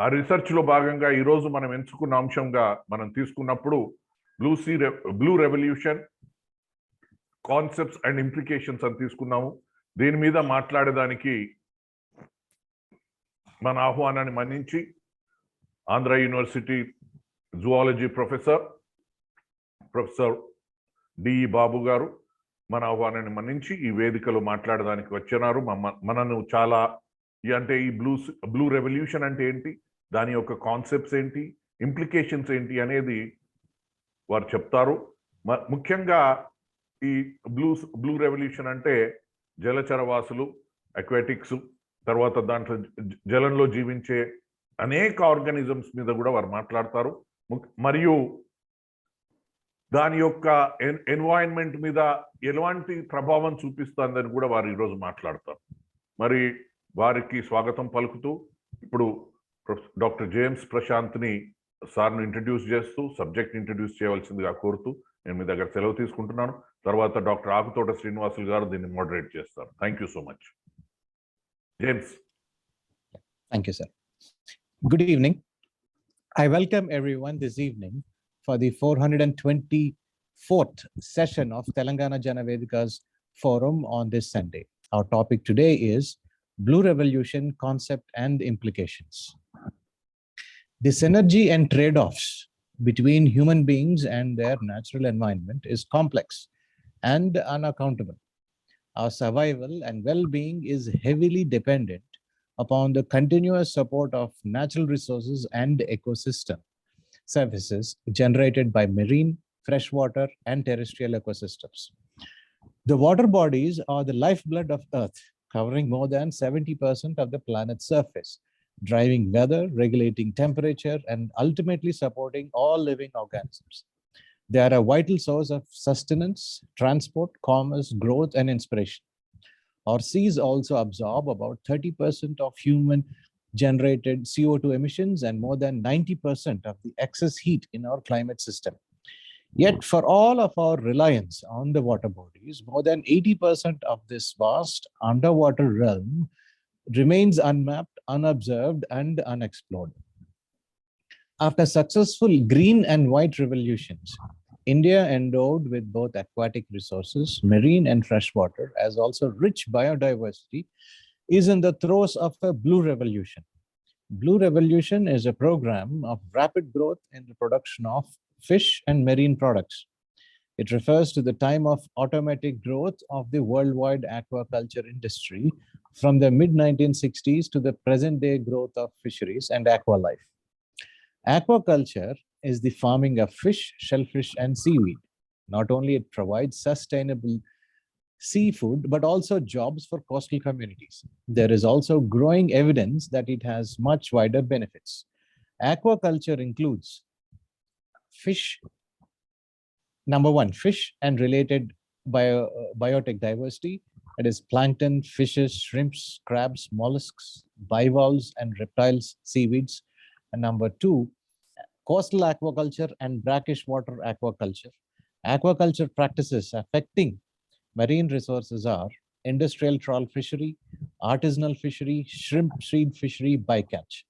ఆ రీసెర్చ్ లో భాగంగా ఈ రోజు మనం ఎంచుకున్న అంశంగా మనం తీసుకున్నప్పుడు blue revolution concepts and implications అని తీసుకున్నాము. దీని మీద మాట్లాడేదానికి మన ఆహ్వానాన్ని మన్నించి Andhra university zoology professor DE Babu garu మన ఆహ్వానాన్ని మన్నించి ఈ వేదికలో మాట్లాడడానికి వచ్చినారు. మనను చాలా అంటే ఈ బ్లూ రెవల్యూషన్ అంటే ఏంటి, దాని యొక్క కాన్సెప్ట్స్ ఏంటి, ఇంప్లికేషన్స్ ఏంటి అనేది వారు చెప్తారు. ముఖ్యంగా ఈ బ్లూ రెవల్యూషన్ అంటే జలచరవాసులు, అక్వాటిక్స్, తర్వాత దాంట్లో జలంలో జీవించే అనేక ఆర్గానిజమ్స్ మీద కూడా వారు మాట్లాడతారు. మరియు దాని యొక్క ఎన్వైరన్మెంట్ మీద ఎలాంటి ప్రభావం చూపిస్తుందని కూడా వారు ఈరోజు మాట్లాడతారు. మరి వారికి స్వాగతం పలుకుతూ ఇప్పుడు డాక్టర్ జేమ్స్ ప్రశాంత్ని సార్ను ఇంట్రడ్యూస్ చేస్తూ సబ్జెక్ట్ ఇంట్రడ్యూస్ చేయవలసిందిగా కోరుతూ నేను మీ దగ్గర సెలవు తీసుకుంటున్నాను. తర్వాత డాక్టర్ ఆకుతోట శ్రీనివాసులు గారు దీన్ని మోడరేట్ చేస్తారు. Thank you so much. James. Thank you, sir. Good evening. I welcome everyone this evening for the 424th session of Telangana Jana Vedika's forum on this Sunday. Our topic today is Blue Revolution Concept and Implications. The synergy and trade-offs between human beings and their natural environment is complex and unaccountable. Our survival and well-being is heavily dependent upon the continuous support of natural resources and ecosystem services generated by marine, freshwater, and terrestrial ecosystems. The water bodies are the lifeblood of Earth, covering more than 70% of the planet's surface, driving weather, regulating temperature, and ultimately supporting all living organisms. They are a vital source of sustenance, transport, commerce, growth, and inspiration. Our seas also absorb about 30% of human-generated CO2 emissions and more than 90% of the excess heat in our climate system. Yet, for all of our reliance on the water bodies, more than 80% of this vast underwater realm remains unmapped, unobserved, and unexplored. After successful green and white revolutions, India, endowed with both aquatic resources, marine and freshwater, as also rich biodiversity, is in the throes of a blue revolution. Blue Revolution is a program of rapid growth in the production of fish and marine products. It refers to the time of automatic growth of the worldwide aquaculture industry from the mid-1960s to the present-day growth of fisheries and aqua life. Aquaculture is the farming of fish, shellfish, and seaweed. Not only it provides sustainable seafood, but also jobs for coastal communities. There is also growing evidence that it has much wider benefits. Aquaculture includes fish, number one, fish and related biotic diversity. It is plankton, fishes, shrimps, crabs, mollusks, bivalves, and reptiles, seaweeds. And number two, coastal aquaculture and brackish water aquaculture. Aquaculture practices affecting marine resources are industrial trawl fishery, artisanal fishery, shrimp seed fishery, bycatch.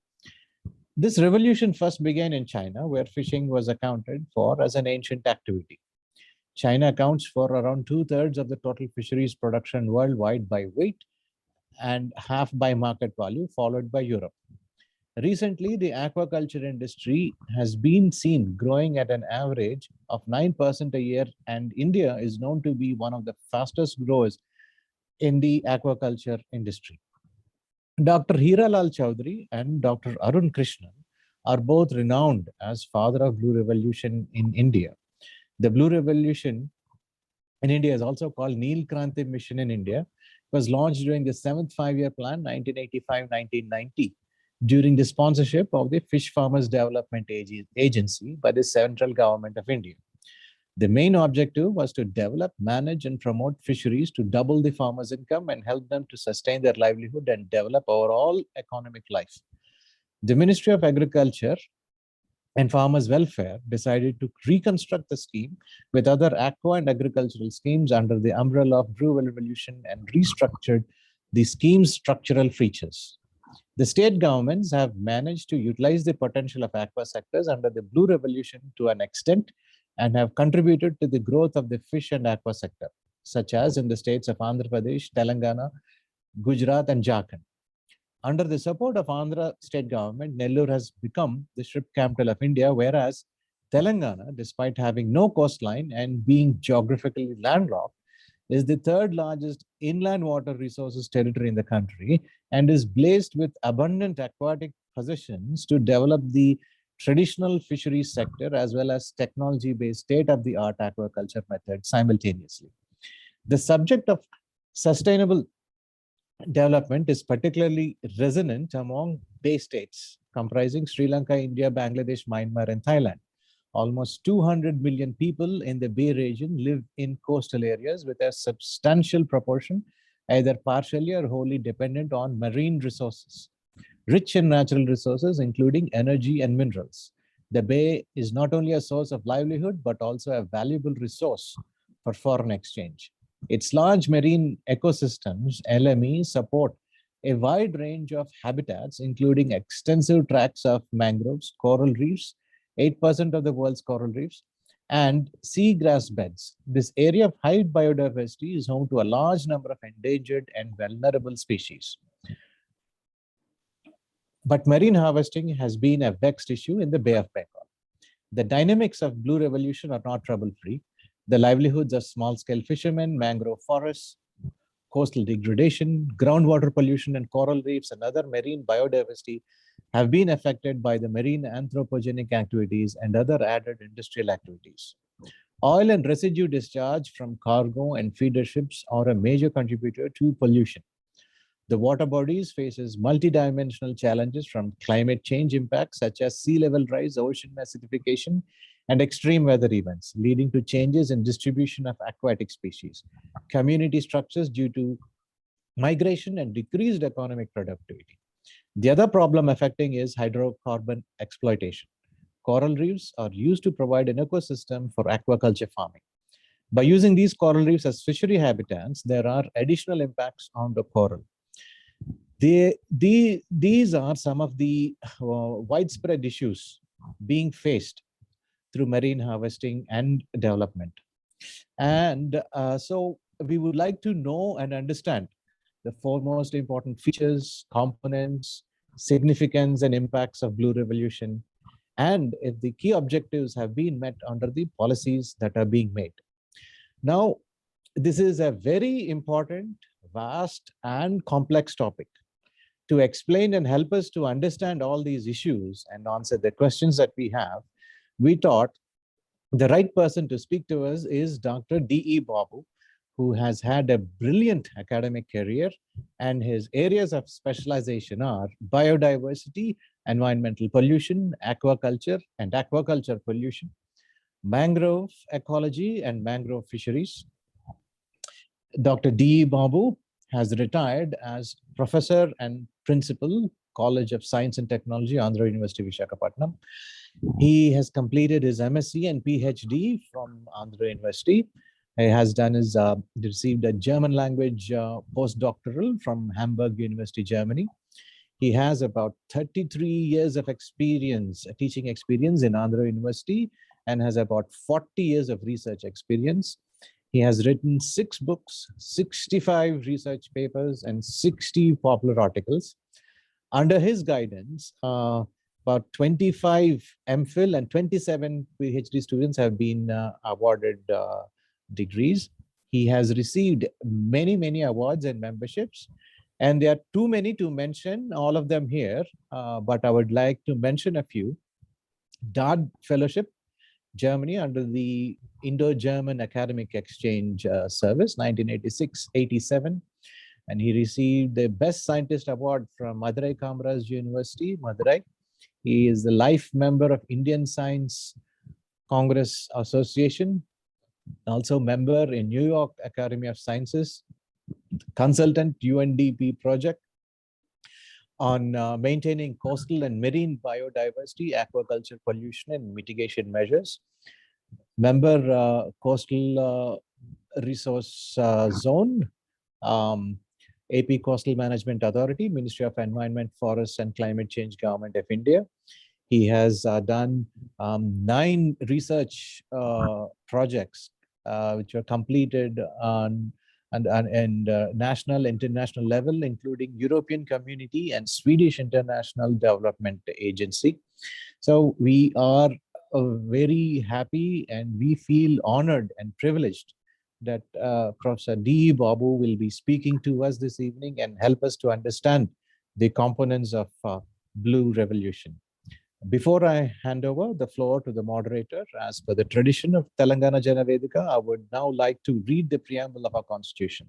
This revolution first began in China, where fishing was accounted for as an ancient activity. China accounts for around 2/3 of the total fisheries production worldwide by weight and half by market value, followed by Europe. Recently, the aquaculture industry has been seen growing at an average of 9% a year, and India is known to be one of the fastest growers in the aquaculture industry. Dr. Hiralal Chowdhury and Dr. Arun Krishnan are both renowned as father of Blue Revolution in India. The Blue Revolution in India is also called Neel Kranti Mission in India. It was launched during the 7th five-year plan, 1985-1990. During the sponsorship of the Fish Farmers Development Agency by the central government of India. The main objective was to develop, manage, and promote fisheries to double the farmers' income and help them to sustain their livelihood and develop overall economic life. The Ministry of Agriculture and Farmers Welfare decided to reconstruct the scheme with other aqua and agricultural schemes under the umbrella of Blue Revolution and restructured the scheme's structural features. The state governments have managed to utilize the potential of aqua sectors under the Blue Revolution to an extent and have contributed to the growth of the fish and aqua sector, such as in the states of Andhra Pradesh, Telangana, Gujarat, and Jharkhand. Under the support of Andhra state government, Nellore has become the shrimp capital of India, whereas Telangana, despite having no coastline and being geographically landlocked, is the third largest inland water resources territory in the country and is blessed with abundant aquatic positions to develop the traditional fisheries sector as well as technology-based state-of-the-art aquaculture methods simultaneously. The subject of sustainable development is particularly resonant among Bay states comprising Sri Lanka, India, Bangladesh, Myanmar, and Thailand. Almost 200 million people in the Bay region live in coastal areas with a substantial proportion either partially or wholly dependent on marine resources, rich in natural resources, including energy and minerals. The Bay is not only a source of livelihood, but also a valuable resource for foreign exchange. Its large marine ecosystems, LME, support a wide range of habitats, including extensive tracts of mangroves, coral reefs, 8% of the world's coral reefs, and seagrass beds. This area of high biodiversity is home to a large number of endangered and vulnerable species. But marine harvesting has been a vexed issue in the Bay of Bengal. The dynamics of Blue Revolution are not trouble-free. The livelihoods of small-scale fishermen, mangrove forests, coastal degradation, groundwater pollution, and coral reefs and other marine biodiversity have been affected by the marine anthropogenic activities and other added industrial activities. Oil and residue discharge from cargo and feeder ships are a major contributor to pollution. The water bodies faces multidimensional challenges from climate change impacts such as sea level rise, ocean acidification, and extreme weather events, leading to changes in distribution of aquatic species, community structures due to migration, and decreased economic productivity. The other problem affecting is hydrocarbon exploitation. Coral reefs are used to provide an ecosystem for aquaculture farming. By using these coral reefs as fishery habitats, there are additional impacts on the coral. These are some of the widespread issues being faced through marine harvesting and development. And so we would like to know and understand the four most important features, components, significance, and impacts of Blue Revolution, and if the key objectives have been met under the policies that are being made. Now, this is a very important, vast, and complex topic. To explain and help us to understand all these issues and answer the questions that we have, we thought the right person to speak to us is Dr. D.E. Babu, who has had a brilliant academic career, and his areas of specialization are biodiversity, environmental pollution, aquaculture and aquaculture pollution, mangrove ecology and mangrove fisheries. Dr. D.E. Babu has retired as professor and principal, College of Science and Technology, Andhra University, Visakhapatnam. He has completed his MSc and PhD from Andhra University. He has done his, received a German language postdoctoral from Hamburg University, Germany. He has about 33 years of experience, teaching experience in Andhra University, and has about 40 years of research experience. He has written 6 books, 65 research papers, and 60 popular articles. Under his guidance, about 25 MPhil and 27 PhD students have been awarded degrees. He has received many, many awards and memberships, and there are too many to mention all of them here, but I would like to mention a few. DAAD Fellowship, Germany, under the Indo-German Academic Exchange Service, 1986-87. And he received the Best Scientist Award from Madurai Kamaraj University, Madurai. He is the life member of Indian Science Congress Association, also member in New York Academy of Sciences, consultant UNDP project. on maintaining coastal and marine biodiversity, aquaculture pollution, and mitigation measures. Member Coastal Resource Zone, AP Coastal Management Authority, Ministry of Environment, Forests and Climate Change, Government of India. He has done 9 research projects which were completed on and national, international level, including European Community and Swedish International Development Agency. So we are very happy and we feel honored and privileged that Professor D. Babu will be speaking to us this evening and help us to understand the components of Blue Revolution. Before I hand over the floor to the moderator, as per the tradition of Telangana Jana Vedika, I would now like to read the preamble of our constitution.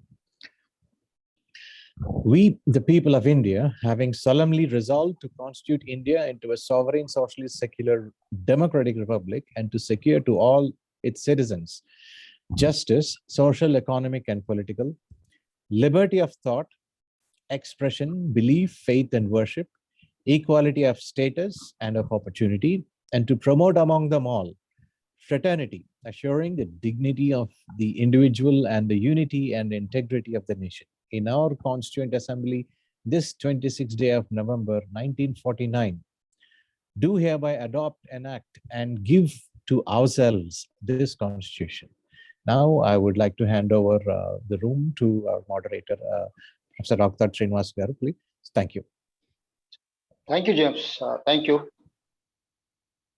We, the people of India, having solemnly resolved to constitute India into a sovereign, socialist, secular, democratic republic and to secure to all its citizens justice, social, economic, and political, liberty of thought, expression, belief, faith, and worship, equality of status and of opportunity, and to promote among them all fraternity, assuring the dignity of the individual and the unity and integrity of the nation. In our Constituent Assembly, this 26th day of November 1949, do hereby adopt, enact, and give to ourselves this Constitution. Now, I would like to hand over the room to our moderator, Professor Dr. Srinivas Garu, please. Thank you. Thank you, James. Thank you.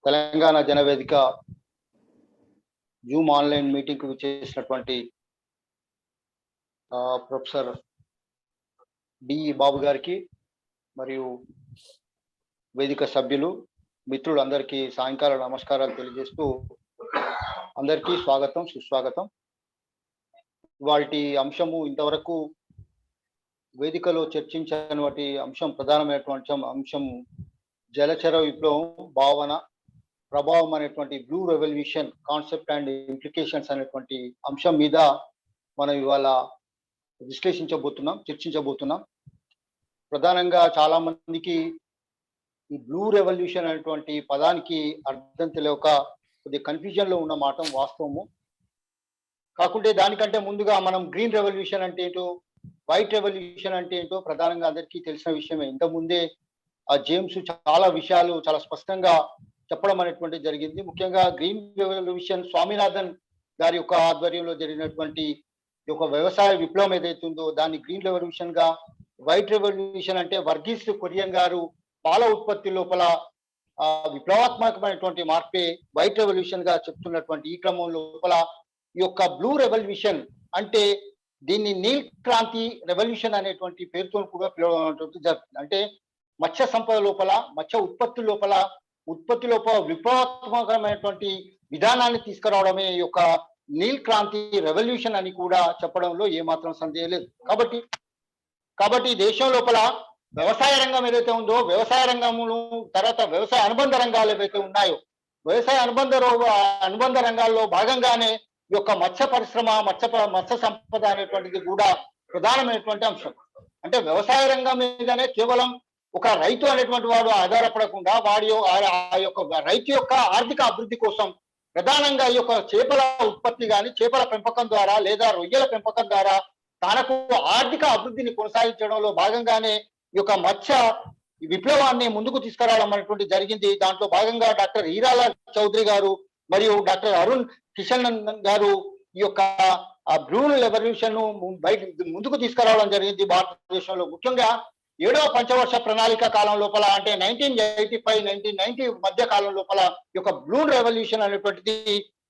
Telangana Jana Vedika Zoom online meeting కు విచ్చేసినటువంటి professor D బాబు గారికి మరియు వేదిక సభ్యులు మిత్రులందరికీ సాయంకాల నమస్కారాలు తెలియజేస్తూ అందరికీ స్వాగతం, సుస్వాగతం. వాటి అంశము ఇంతవరకు వేదికలో చర్చించినటువంటి అంశం, ప్రధానమైనటువంటి అంశం జలచర విప్లవం భావన, ప్రభావం అనేటువంటి blue revolution concept and implications అనేటువంటి అంశం మీద మనం ఇవాళ విశ్లేషించబోతున్నాం, చర్చించబోతున్నాం. ప్రధానంగా చాలా మందికి ఈ బ్లూ రెవల్యూషన్ అనేటువంటి పదానికి అర్థం తెలియక కొద్ది కన్ఫ్యూజన్ లో ఉన్న మాట వాస్తవము. కాకుంటే దానికంటే ముందుగా మనం గ్రీన్ రెవల్యూషన్ అంటే ఏంటో, వైట్ రెవల్యూషన్ అంటే ఏంటో ప్రధానంగా అందరికీ తెలిసిన విషయమే. ఇంతకుముందే జేమ్స్ చాలా విషయాలు చాలా స్పష్టంగా చెప్పడం అనేటువంటి జరిగింది. ముఖ్యంగా గ్రీన్ రెవల్యూషన్ స్వామినాథన్ గారి యొక్క ఆధ్వర్యంలో జరిగినటువంటి ఒక వ్యవసాయ విప్లవం ఏదైతే ఉందో దాన్ని గ్రీన్ రెవల్యూషన్ గా, వైట్ రెవల్యూషన్ అంటే వర్గీస్ కురియన్ గారు పాల ఉత్పత్తి లోపల విప్లవాత్మకమైనటువంటి మార్పే వైట్ రెవల్యూషన్ గా చెప్తున్నటువంటి ఈ క్రమం లోపల ఈ యొక్క బ్లూ రెవల్యూషన్ అంటే దీన్ని నీల్ క్రాంతి రెవల్యూషన్ అనేటువంటి పేరుతో కూడా పిలవడం జరుగుతుంది. అంటే మత్స్య సంపద లోపల, మత్స్య ఉత్పత్తి లోపల విప్లవాత్మకమైనటువంటి విధానాన్ని తీసుకురావడమే ఈ యొక్క నీల్ క్రాంతి రెవల్యూషన్ అని కూడా చెప్పడంలో ఏమాత్రం సందేహం లేదు. కాబట్టి దేశం లోపల వ్యవసాయ రంగం ఏదైతే ఉందో, వ్యవసాయ రంగమును తర్వాత వ్యవసాయ అనుబంధ రంగాలు ఏవైతే ఉన్నాయో, వ్యవసాయ అనుబంధ రంగాల్లో భాగంగానే ఈ యొక్క మత్స్య పరిశ్రమ, మత్స్య సంపద అనేటువంటిది కూడా ప్రధానమైనటువంటి అంశం. అంటే వ్యవసాయ రంగం మీదనే కేవలం ఒక రైతు అనేటువంటి వాడు ఆధారపడకుండా ఆ యొక్క రైతు యొక్క ఆర్థిక అభివృద్ధి కోసం ప్రధానంగా ఈ యొక్క చేపల ఉత్పత్తి కానీ, చేపల పెంపకం ద్వారా లేదా రొయ్యల పెంపకం ద్వారా తనకు ఆర్థిక అభివృద్ధిని కొనసాగించడంలో భాగంగానే ఈ యొక్క మత్స్య విప్లవాన్ని ముందుకు తీసుకురావడం అనేటువంటి జరిగింది. దాంట్లో భాగంగా డాక్టర్ హీరాల చౌదరి గారు మరియు డాక్టర్ అరుణ్ కిషన్ గారు ఈ యొక్క బ్లూ రెవల్యూషన్ ముందుకు తీసుకురావడం జరిగింది భారతదేశంలో. ముఖ్యంగా 7వ పంచవర్ష ప్రణాళిక కాలం లోపల, అంటే 1985-1990 మధ్య కాలం లోపల ఈ యొక్క బ్లూ రెవల్యూషన్ అనేటువంటిది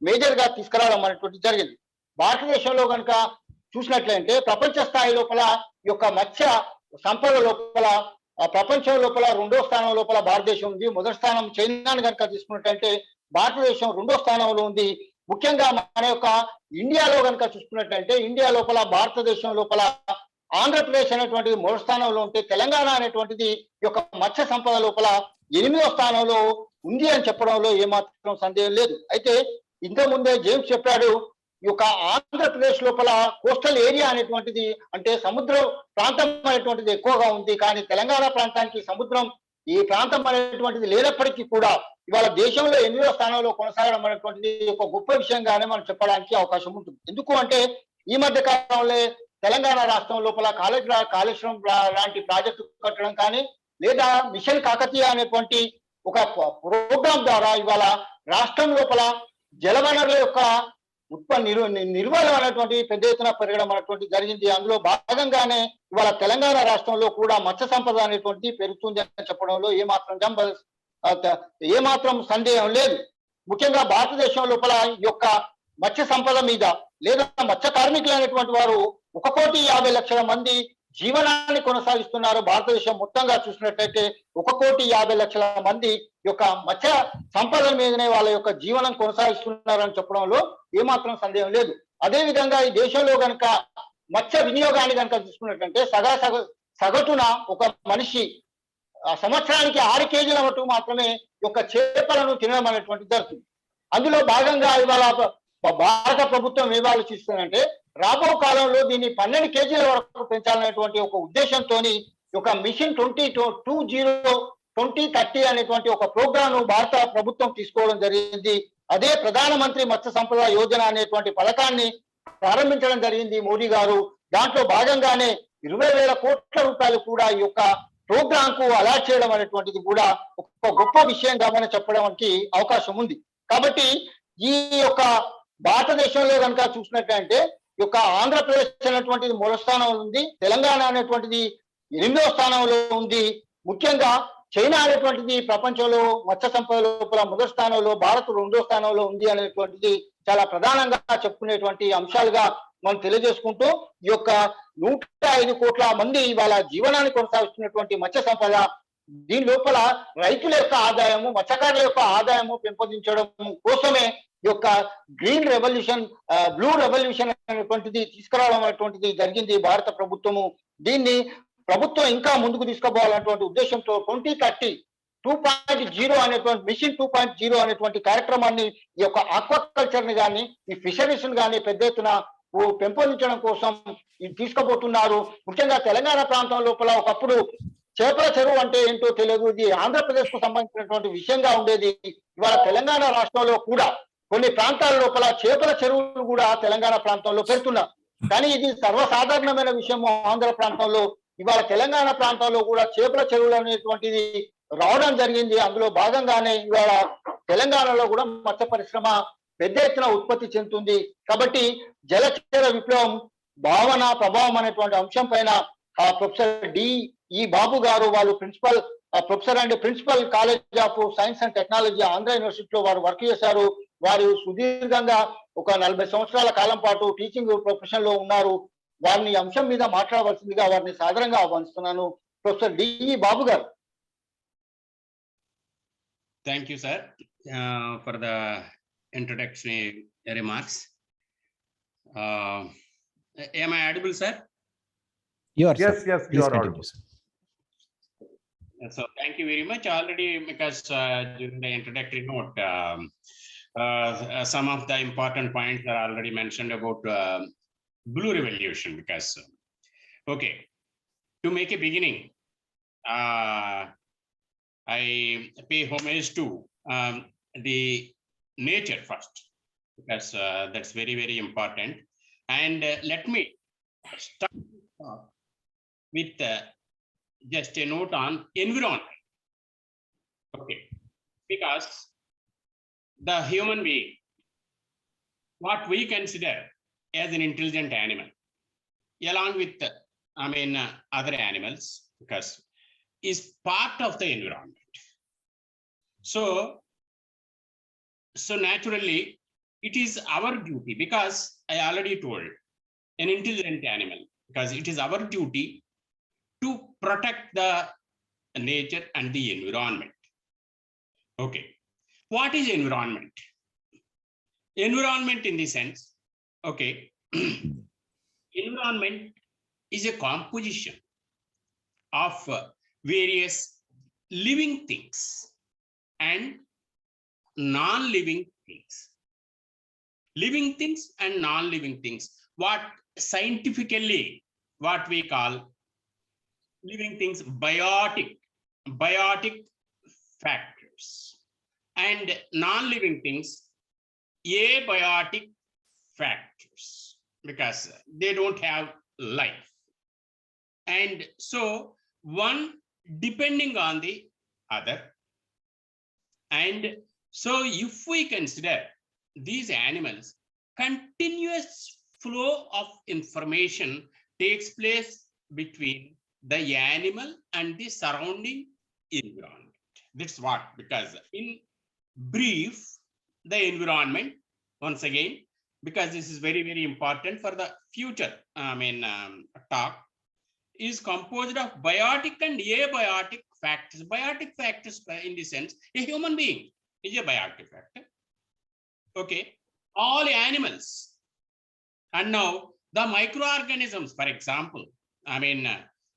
మేజర్ గా తీసుకురావడం అనేటువంటి జరిగింది. భారతదేశంలో కనుక చూసినట్లయితే ప్రపంచ స్థాయి లోపల ఈ యొక్క మత్స్య సంపద లోపల ప్రపంచం లోపల 2వ స్థానం లోపల భారతదేశం ఉంది. మొదటి స్థానం చైనాని కనుక తీసుకున్నట్లయితే భారతదేశం 2వ స్థానంలో ఉంది. ముఖ్యంగా మన యొక్క ఇండియాలో కనుక చూసుకున్నట్లయితే ఇండియా లోపల భారతదేశం లోపల ఆంధ్రప్రదేశ్ అనేటువంటిది 3వ స్థానంలో ఉంటే, తెలంగాణ అనేటువంటిది ఈ యొక్క మత్స్య సంపద లోపల 8వ స్థానంలో ఉంది అని చెప్పడంలో ఏమాత్రం సందేహం లేదు. అయితే ఇంతకుముందే జేమ్స్ చెప్పాడు, ఈ యొక్క ఆంధ్రప్రదేశ్ లోపల కోస్టల్ ఏరియా అనేటువంటిది అంటే సముద్ర ప్రాంతం అనేటువంటిది ఎక్కువగా ఉంది. కానీ తెలంగాణ ప్రాంతానికి సముద్రం ఈ ప్రాంతం అనేటువంటిది లేనప్పటికీ కూడా ఇవాళ దేశంలో 8వ స్థానంలో కొనసాగడం అనేటువంటిది ఒక గొప్ప విషయంగానే మనం చెప్పడానికి అవకాశం ఉంటుంది. ఎందుకు అంటే ఈ మధ్య కాలంలో తెలంగాణ రాష్ట్రం లోపల కాళేశ్వరం లాంటి ప్రాజెక్టు కట్టడం కానీ లేదా మిషన్ కాకతీయ అనేటువంటి ఒక ప్రోగ్రాం ద్వారా ఇవాళ రాష్ట్రం లోపల జలవనరుల యొక్క నిర్వహణ అనేటువంటి పెద్ద ఎత్తున పెరగడం అనేటువంటి జరిగింది. అందులో భాగంగానే ఇవాళ తెలంగాణ రాష్ట్రంలో కూడా మత్స్య సంపద అనేటువంటి పెరుగుతుంది అని చెప్పడంలో ఏమాత్రం సందేహం లేదు. ముఖ్యంగా భారతదేశం లోపల ఈ యొక్క మత్స్య సంపద మీద లేదా మత్స్య కార్మికులు అనేటువంటి వారు 1,50,00,000 మంది జీవనాన్ని కొనసాగిస్తున్నారు. భారతదేశం మొత్తంగా చూసినట్లయితే 1,50,00,000 మంది యొక్క మత్స్య సంపద మీదనే వాళ్ళ యొక్క జీవనం కొనసాగిస్తున్నారని చెప్పడంలో ఏమాత్రం సందేహం లేదు. అదే విధంగా ఈ దేశంలో కనుక మత్స్య వినియోగాన్ని కనుక చూసుకున్నట్లయితే సగటున ఒక మనిషి సంవత్సరానికి 6 కేజీల మటుకు మాత్రమే యొక్క చేపలను తినడం అనేటువంటి జరుగుతుంది. అందులో భాగంగా ఇవాళ భారత ప్రభుత్వం ఏం ఆలోచిస్తుందంటే రాబో కాలంలో దీన్ని 12 కేజీల వరకు పెంచాలనేటువంటి ఒక ఉద్దేశంతో ఒక మిషన్ 2030 అనేటువంటి ఒక ప్రోగ్రామ్ భారత ప్రభుత్వం తీసుకోవడం జరిగింది. అదే ప్రధానమంత్రి మత్స్య సంపద యోజన అనేటువంటి పథకాన్ని ప్రారంభించడం జరిగింది మోడీ గారు. దాంట్లో భాగంగానే 20,000 కోట్ల రూపాయలు కూడా ఈ యొక్క ప్రోగ్రామ్ కు అలాట్ చేయడం అనేటువంటిది కూడా ఒక గొప్ప విషయంగా మనం చెప్పడానికి అవకాశం ఉంది. కాబట్టి ఈ యొక్క భారతదేశంలో కనుక చూసినట్లయితే ఈ యొక్క ఆంధ్రప్రదేశ్ అనేటువంటిది 3వ స్థానంలో ఉంది, తెలంగాణ అనేటువంటిది 8వ స్థానంలో ఉంది. ముఖ్యంగా చైనా అనేటువంటిది ప్రపంచంలో మత్స్య సంపద లోపల 1వ స్థానంలో, భారత్ 2వ స్థానంలో ఉంది అనేటువంటిది చాలా ప్రధానంగా చెప్పుకునేటువంటి అంశాలుగా మనం తెలియజేసుకుంటూ ఈ యొక్క 105 కోట్ల మంది ఇవాళ జీవనాన్ని కొనసాగిస్తున్నటువంటి మత్స్య సంపద దీని లోపల రైతుల యొక్క ఆదాయము, మత్స్యకారుల యొక్క ఆదాయము పెంపొందించడం కోసమే ఈ యొక్క గ్రీన్ రెవల్యూషన్, బ్లూ రెవల్యూషన్ అనేటువంటిది తీసుకురావడం అనేటువంటిది జరిగింది భారత ప్రభుత్వము. దీన్ని ప్రభుత్వం ఇంకా ముందుకు తీసుకుపోవాలనేటువంటి ఉద్దేశంతో 2030 2.0 అనేటువంటి మిషన్ 2.0 అనేటువంటి కార్యక్రమాన్ని ఈ యొక్క ఆక్వాకల్చర్ ని కానీ ఈ ఫిషరీస్ ని కానీ పెద్ద ఎత్తున పెంపొందించడం కోసం ఇది తీసుకుపోతున్నారు. ముఖ్యంగా తెలంగాణ ప్రాంతం లోపల ఒకప్పుడు చేపల చెరువు అంటే ఏంటో తెలియదు, ఇది ఆంధ్రప్రదేశ్ కు సంబంధించినటువంటి విషయంగా ఉండేది. ఇవాళ తెలంగాణ రాష్ట్రంలో కూడా కొన్ని ప్రాంతాల లోపల చేపల చెరువులు కూడా తెలంగాణ ప్రాంతంలో పెడుతున్నారు. కానీ ఇది సర్వసాధారణమైన విషయము ఆంధ్ర ప్రాంతంలో. ఇవాళ తెలంగాణ ప్రాంతంలో కూడా చేపల చెరువులు అనేటువంటిది రావడం జరిగింది. అందులో భాగంగానే ఇవాళ తెలంగాణలో కూడా మత్స్య పరిశ్రమ పెద్ద ఎత్తున ఉత్పత్తి చెందుతుంది. కాబట్టి జలచర విప్లవం భావన ప్రభావం అనేటువంటి అంశం పైన ప్రొఫెసర్ డిఈ బాబు గారు, వాళ్ళు professor and principal college of science and technology Andhra యూనివర్సిటీలో వారు వర్క్ చేశారు. వారు సుదీర్ఘంగా ఒక 40 సంవత్సరాల కాలం పాటు టీచింగ్ ప్రొఫెషన్ లో ఉన్నారు. వారిని అంశం మీద మాట్లాడవలసిందిగా వారిని సాదరంగా ఆహ్వానిస్తున్నాను. ప్రొఫెసర్ డిఈ బాబు గారు. Thank you, sir, for the introductory remarks. Am I audible, sir? You are, Yes, sir. yes, Please you are continue, audible. sir. So thank you very much. Already, because during the introductory note, some of the important points are already mentioned about blue revolution. Because okay, to make a beginning, I pay homage to the nature first, because that's very, very important. And let me start with just a note on environment. Okay, because the human being, what we consider as an intelligent animal, along with other animals, because is part of the environment. So naturally, it is our duty, because I already told, an intelligent animal, because it is our duty to protect the nature and the environment. Okay, what is environment? Environment in the sense, okay, environment is a composition of various living things and non-living things. living things and non-living things. What scientifically, what we call living things, biotic factors, and non-living things, abiotic factors, because they don't have life. And so one depending on the other. And so if we consider these animals, continuous flow of information takes place between the animal and the surrounding environment. That's what, because in brief, the environment, once again, because this is very, very important for the future, talk, is composed of biotic and abiotic factors. Biotic factors, in the sense, a human being is a biotic factor. Okay, all animals. And now the microorganisms, for example,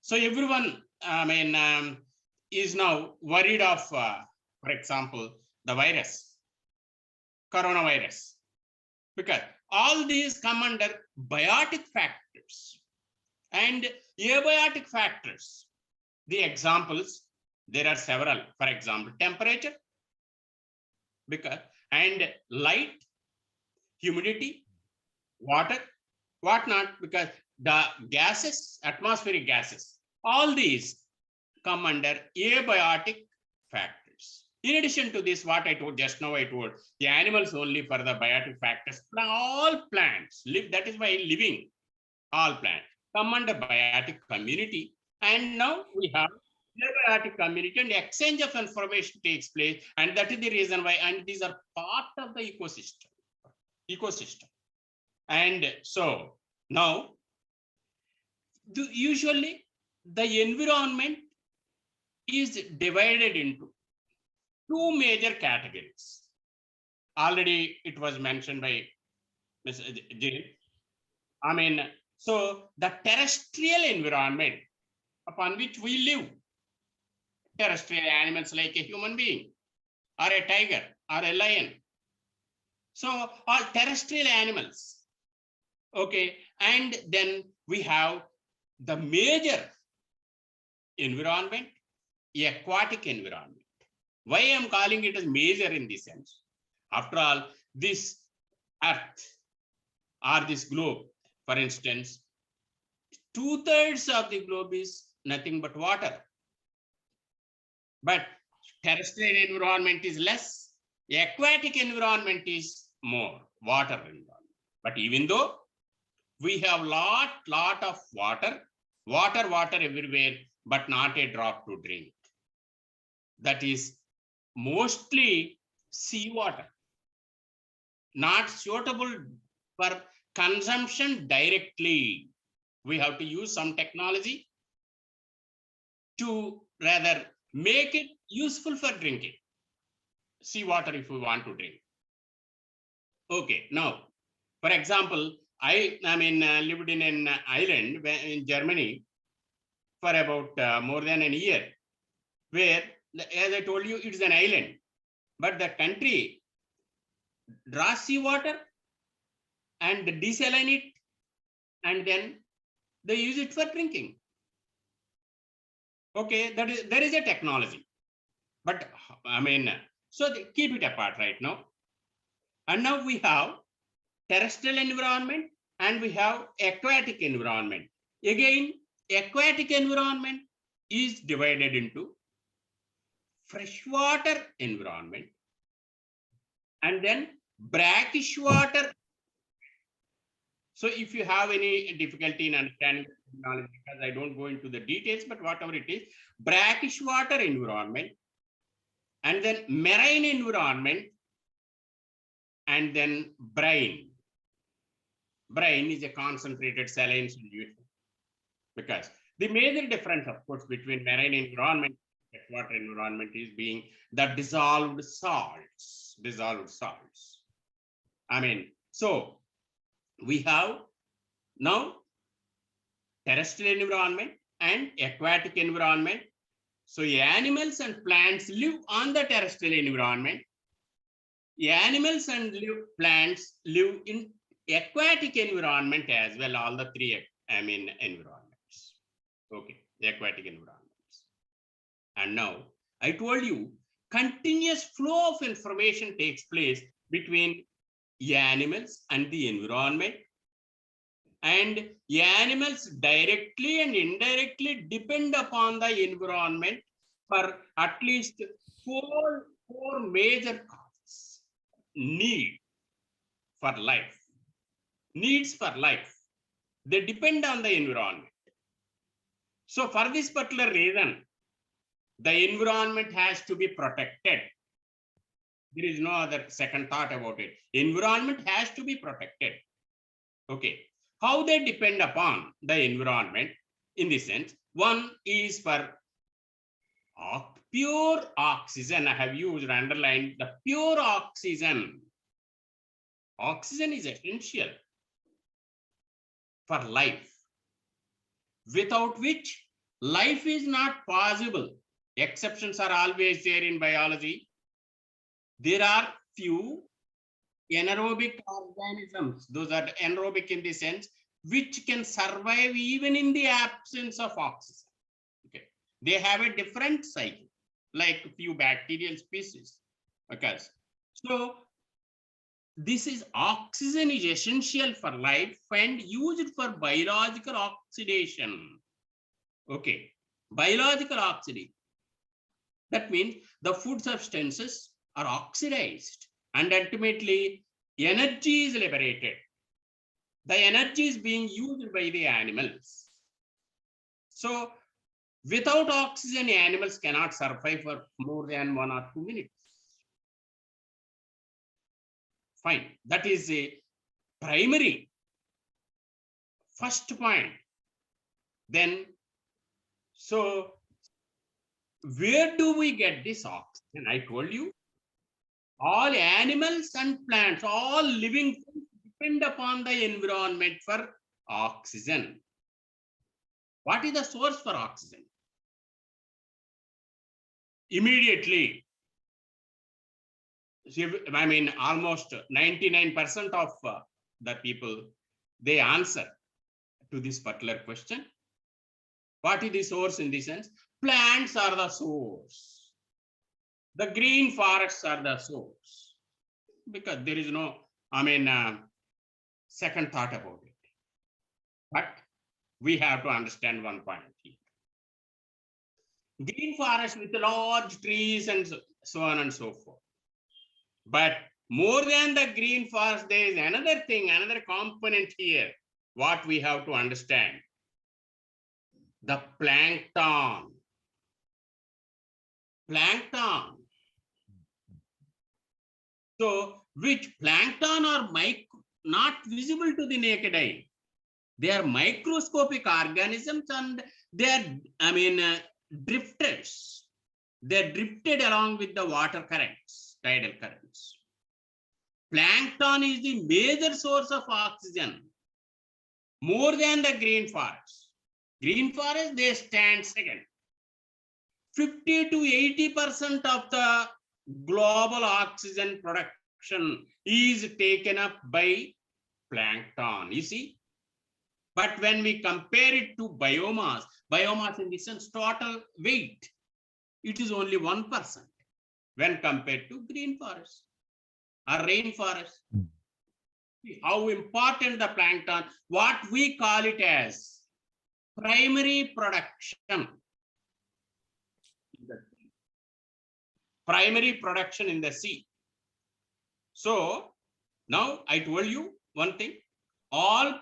so everyone, is now worried of, for example, the virus, coronavirus, because all these come under biotic factors and abiotic factors. The examples, there are several. For example, temperature, because, and light, humidity, water, whatnot, because the gases, atmospheric gases, all these come under abiotic factors. In addition to this, what I told just now, I told the animals only for the biotic factors. All plants live, that is why living, all plants come under biotic community. And now we have abiotic community, and exchange of information takes place, and that is the reason why, and these are part of the ecosystem. And so now usually the environment is divided into two major categories. Already it was mentioned by Ms. Jane. So the terrestrial environment upon which we live, terrestrial animals like a human being or a tiger or a lion. So all terrestrial animals. Okay, and then we have the major environment, aquatic environment. Why I am calling it as major in this sense? After all, this earth or this globe, for instance, 2/3 of the globe is nothing but water. But terrestrial environment is less, aquatic environment is more, water environment. But even though we have lot of water everywhere, but not a drop to drink. That is mostly seawater, not suitable for consumption directly. We have to use some technology to rather make it useful for drinking. Seawater if we want to drink. Okay, now, for example, I lived in an island in Germany for about more than a year, where, as I told you, it's an island, but the country draws seawater and desaline it, and then they use it for drinking. Okay, there is a technology, but so they keep it apart right now. And now we have terrestrial environment and we have aquatic environment. Again, aquatic environment is divided into freshwater environment and then brackish water. So if you have any difficulty in understanding the technology, because I don't go into the details, but whatever it is, brackish water environment, and then marine environment, and then brine. Brine is a concentrated saline solution, because the major difference, of course, between marine environment and water environment is being the dissolved salts. So we have now terrestrial environment and aquatic environment. So animals and plants live on the terrestrial environment. animals and plants live in aquatic environment as well, all the three, environments. Okay, the aquatic environments. And now I told you, continuous flow of information takes place between animals and the environment. And animals directly and indirectly depend upon the environment for at least four major causes. Need for life, needs for life, they depend on the environment. So for this particular reason, the environment has to be protected. There is no other second thought about it. Environment has to be protected. Okay. How they depend upon the environment in this sense? One is for pure oxygen. I have used and underlined the pure oxygen. Oxygen is essential for life, without which life is not possible. Exceptions are always there in biology. There are few anaerobic organisms, those are anaerobic in the sense, which can survive even in the absence of oxygen. Okay, they have a different cycle, like a few bacterial species. Okay, so this is oxygen is essential for life and used for biological oxidation. Okay, biological oxidation. That means the food substances are oxidized and ultimately energy is liberated. The energy is being used by the animals. So without oxygen, animals cannot survive for more than 1 or 2 minutes. Fine, that is a primary first point. Then, so where do we get this oxygen? I told you, all animals and plants, all living things depend upon the environment for oxygen. What is the source for oxygen? Immediately, almost 99% of the people, they answer to this particular question. What is the source in this sense? Plants are the source. The green forests are the source, because there is no, second thought about it. But we have to understand one point here. Green forest with large trees and so on and so forth. But more than the green forest, there is another thing, another component here, what we have to understand. The plankton. Plankton. So, which plankton are not visible to the naked eye. They are microscopic organisms and they are, drifters. They are drifted along with the water currents, tidal currents. Plankton is the major source of oxygen, more than the green forest. Green forest, they stand second. 50 to 80% of the global oxygen production is taken up by plankton, you see. But when we compare it to biomass in the sense total weight, it is only 1% when compared to green forest or rainforest. How important the plankton, what we call it as primary production. Primary production in the sea. So now I told you one thing, all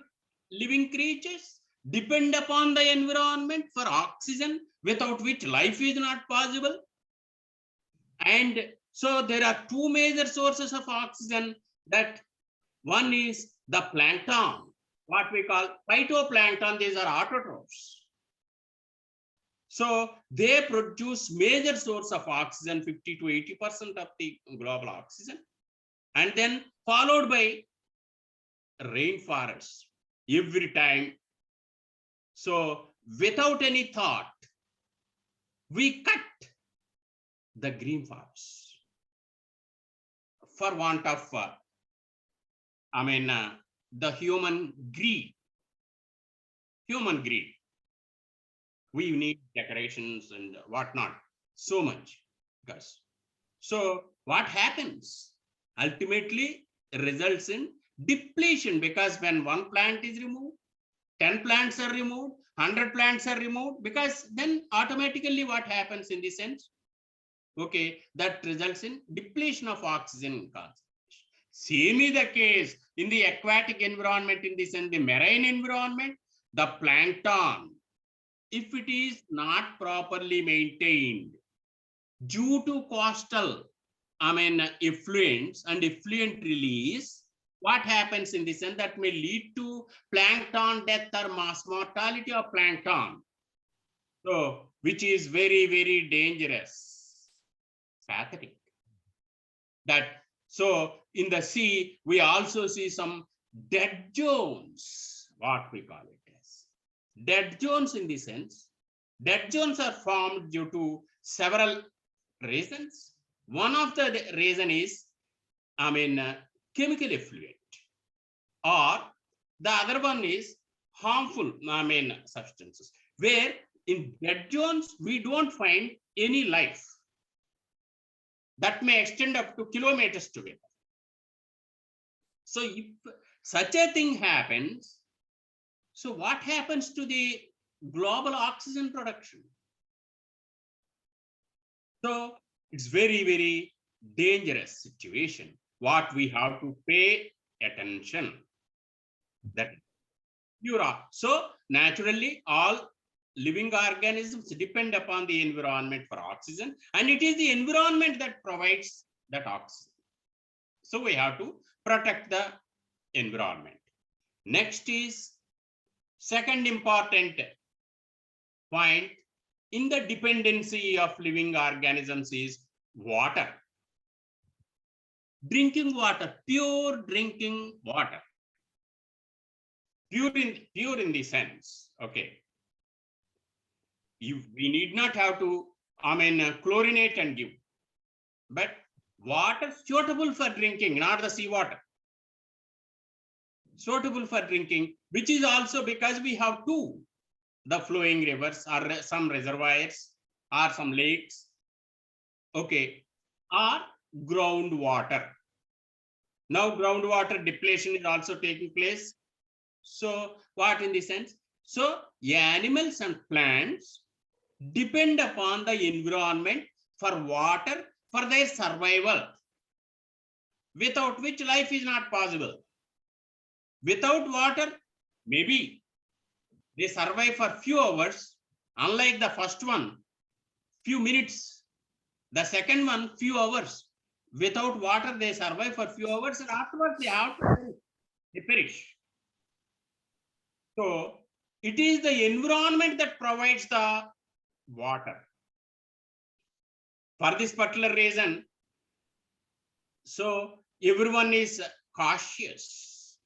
living creatures depend upon the environment for oxygen, without which life is not possible. And so there are two major sources of oxygen. That one is the plankton, what we call phytoplankton, these are autotrophs. So they produce major source of oxygen, 50 to 80% of the global oxygen, and then followed by rainforests every time. So without any thought, we cut the green forests. for want of, the human greed. Human greed. We need decorations and whatnot so much. Because so what happens? Ultimately results in depletion, because when one plant is removed, 10 plants are removed, 100 plants are removed, because then automatically what happens in the sense? Okay, that results in depletion of oxygen concentration. Same is the case in the aquatic environment, in the sense the marine environment, the plankton, if it is not properly maintained due to coastal, effluents and effluent release, what happens in the sense that may lead to plankton death or mass mortality of plankton. So, which is very, very dangerous, pathetic. That so in the sea, we also see some dead zones, what we call it as dead zones. In the sense, dead zones are formed due to several reasons. One of the reason is, chemical effluent, or the other one is harmful, substances, where in dead zones we don't find any life that may extend up to kilometers together. So if such a thing happens, so what happens to the global oxygen production? So it's very, very dangerous situation, what we have to pay attention. That so naturally all living organisms depend upon the environment for oxygen, and it is the environment that provides that oxygen. So we have to protect the environment. Next is second important point in the dependency of living organisms is water. Drinking water, pure drinking water. Pure in the sense, okay. We need not have to, chlorinate and give, but water suitable for drinking, not the sea water. Suitable for drinking, which is also because we have two, the flowing rivers or some reservoirs or some lakes, okay, or groundwater. Now groundwater depletion is also taking place. So what in the sense? So animals and plants depend upon the environment for water for their survival, without which life is not possible. Without water, maybe they survive for few hours, unlike the first one, few minutes, the second one, few hours. Without water, they survive for few hours, and afterwards they have to perish. So it is the environment that provides the water. For this particular reason, so everyone is cautious.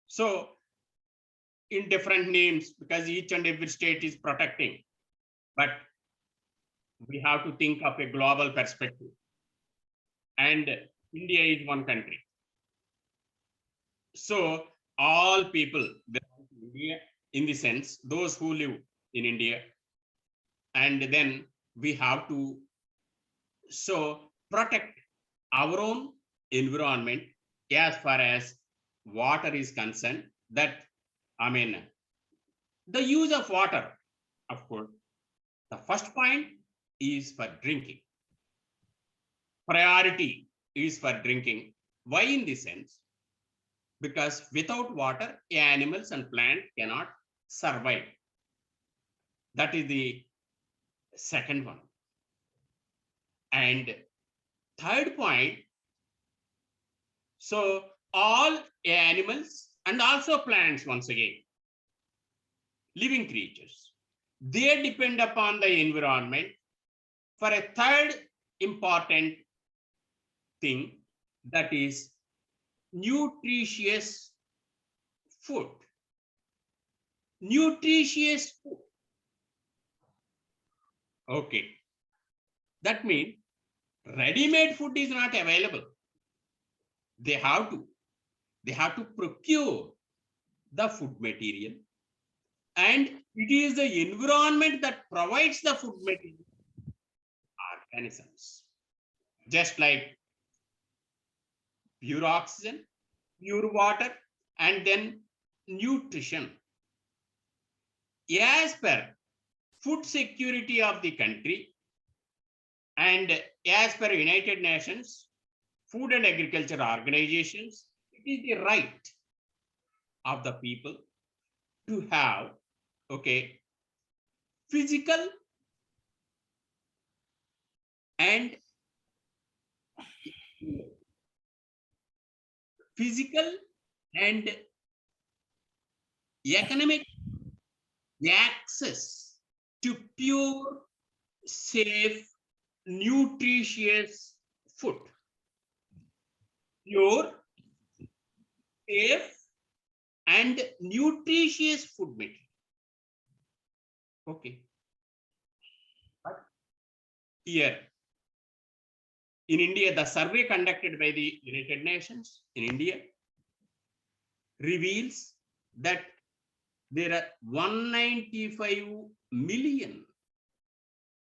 So in different names, because each and every state is protecting, but we have to think of a global perspective, and India is one country. So all people belong to India, in the sense those who live in India, and then we have to so protect our own environment as far as water is concerned. That the use of water, of course, the first point is for drinking. Priority is for drinking. Why in this sense? Because without water, animals and plants cannot survive. That is the second one. And third point, so all animals and also plants, once again, living creatures, they depend upon the environment for a third important thing, that is nutritious food. Nutritious food. Okay. That means ready-made food is not available. they have to procure the food material, and it is the environment that provides the food material organisms, just like pure oxygen, pure water, and then nutrition. As per food security of the country and as per United Nations Food and Agriculture Organizations, it is the right of the people to have, okay, physical and economic access to pure, safe, nutritious food. Pure, safe, and nutritious food material. Okay. But here in India, the survey conducted by the United Nations in India reveals that there are 195 million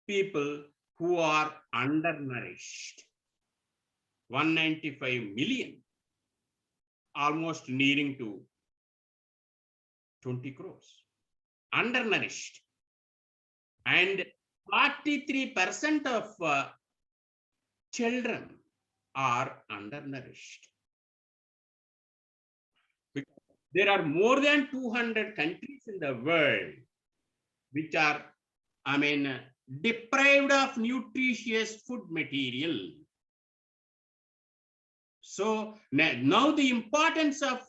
people who are undernourished. 195 million, almost nearing to 20 crores, undernourished. And 43% of children are undernourished. Because there are more than 200 countries in the world which are, deprived of nutritious food material. So now the importance of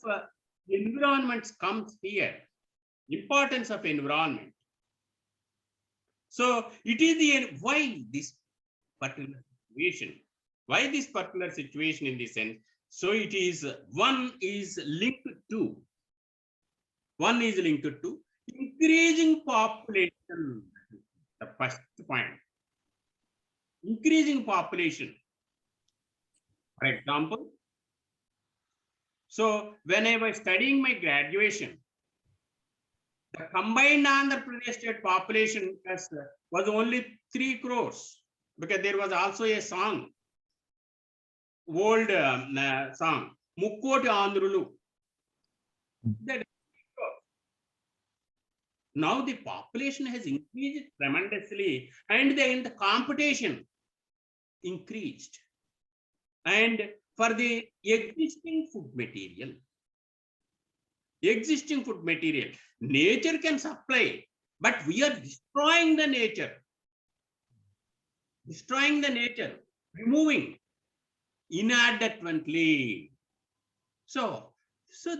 environment comes here. Importance of environment. So it is why this particular situation? Why this particular situation in this sense? So it is one is linked to increasing population. The first point. Increasing population. For example, so when I was studying my graduation, the combined Andhra Pradesh state population was only 3 crores, because there was also a song, old song, Mukkoti Andhrulu. Now the population has increased tremendously, and the competition increased. And for the existing food material, nature can supply, but we are destroying the nature, removing inadvertently. So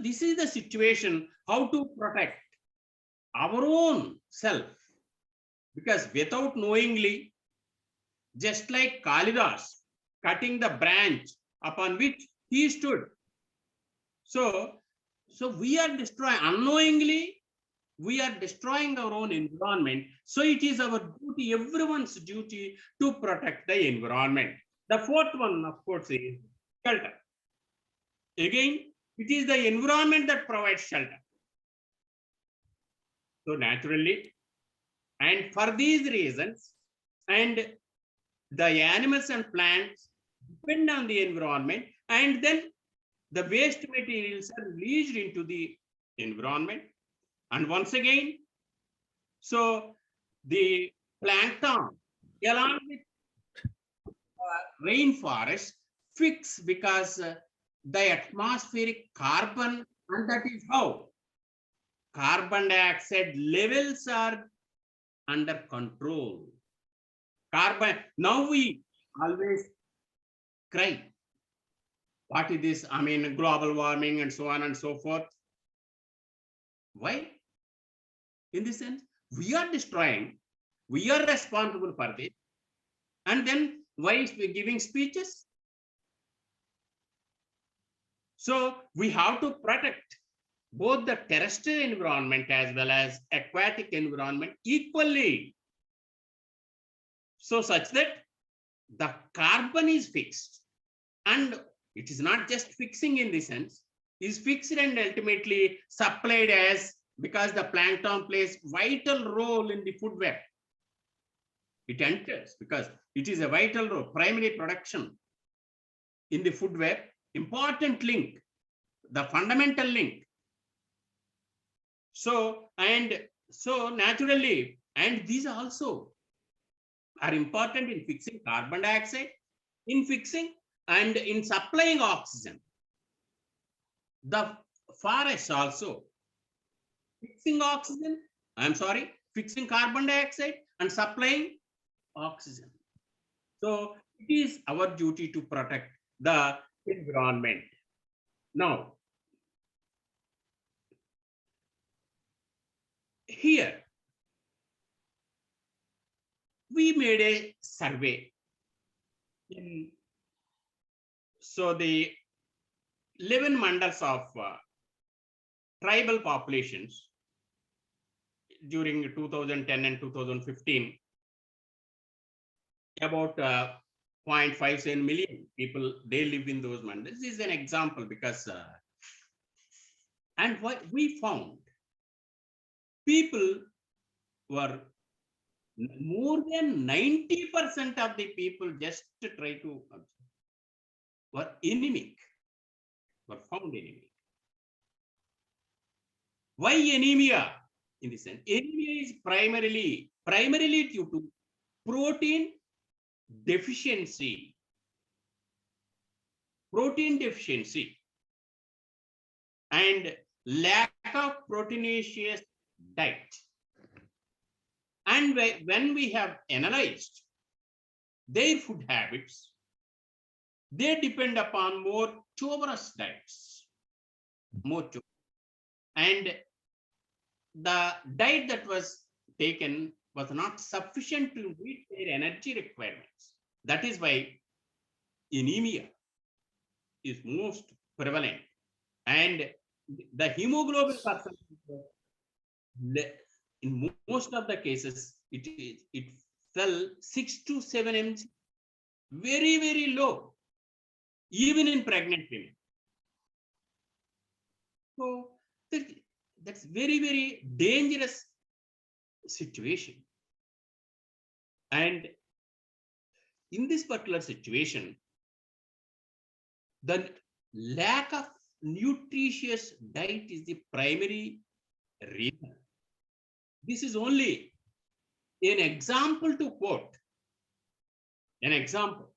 this is the situation, how to protect our own self, because without knowingly, just like Kalidas cutting the branch upon which he stood. So we are destroying, unknowingly, we are destroying our own environment. So it is our duty, everyone's duty, to protect the environment. The fourth one, of course, is shelter. Again, it is the environment that provides shelter. So naturally, and for these reasons, and the animals and plants depend on the environment, and then the waste materials are released into the environment. And once again, so the plankton along with rainforest fix, because the atmospheric carbon, and that is how carbon dioxide levels are under control. Carbon, now we always cry, what is this? Global warming and so on and so forth. Why? In this sense, we are destroying, we are responsible for this. And then why is we giving speeches? So we have to protect both the terrestrial environment as well as aquatic environment equally. So such that the carbon is fixed, and It is not just fixing in the sense, is fixed and ultimately supplied as, because the plankton plays vital role in the food web. It enters because it is a vital role, primary production in the food web, important link, the fundamental link. So, and so naturally, and these also are important in fixing carbon dioxide, in fixing and in supplying oxygen. The forests also fixing oxygen, fixing carbon dioxide and supplying oxygen. So it is our duty to protect the environment. Now, here we made a survey. So the 11 mandals of tribal populations during 2010 and 2015, about 0.57 million people, they live in those mandals. This is an example because, and what we found, people were more than 90% of the people just to try to were anemic, were found anemic. Why anemia? In this sense, anemia is primarily due to protein deficiency. Protein deficiency and lack of proteinaceous diet. And when we have analyzed their food habits, they depend upon more tuberous diets, and the diet that was taken was not sufficient to meet their energy requirements. That is why anemia is most prevalent, and the hemoglobin percentage in most of the cases it fell 6 to 7 mg, very, very low, even in pregnant women. So that's very, very dangerous situation. And in this particular situation, the lack of nutritious diet is the primary reason. This is only an example to quote. An example.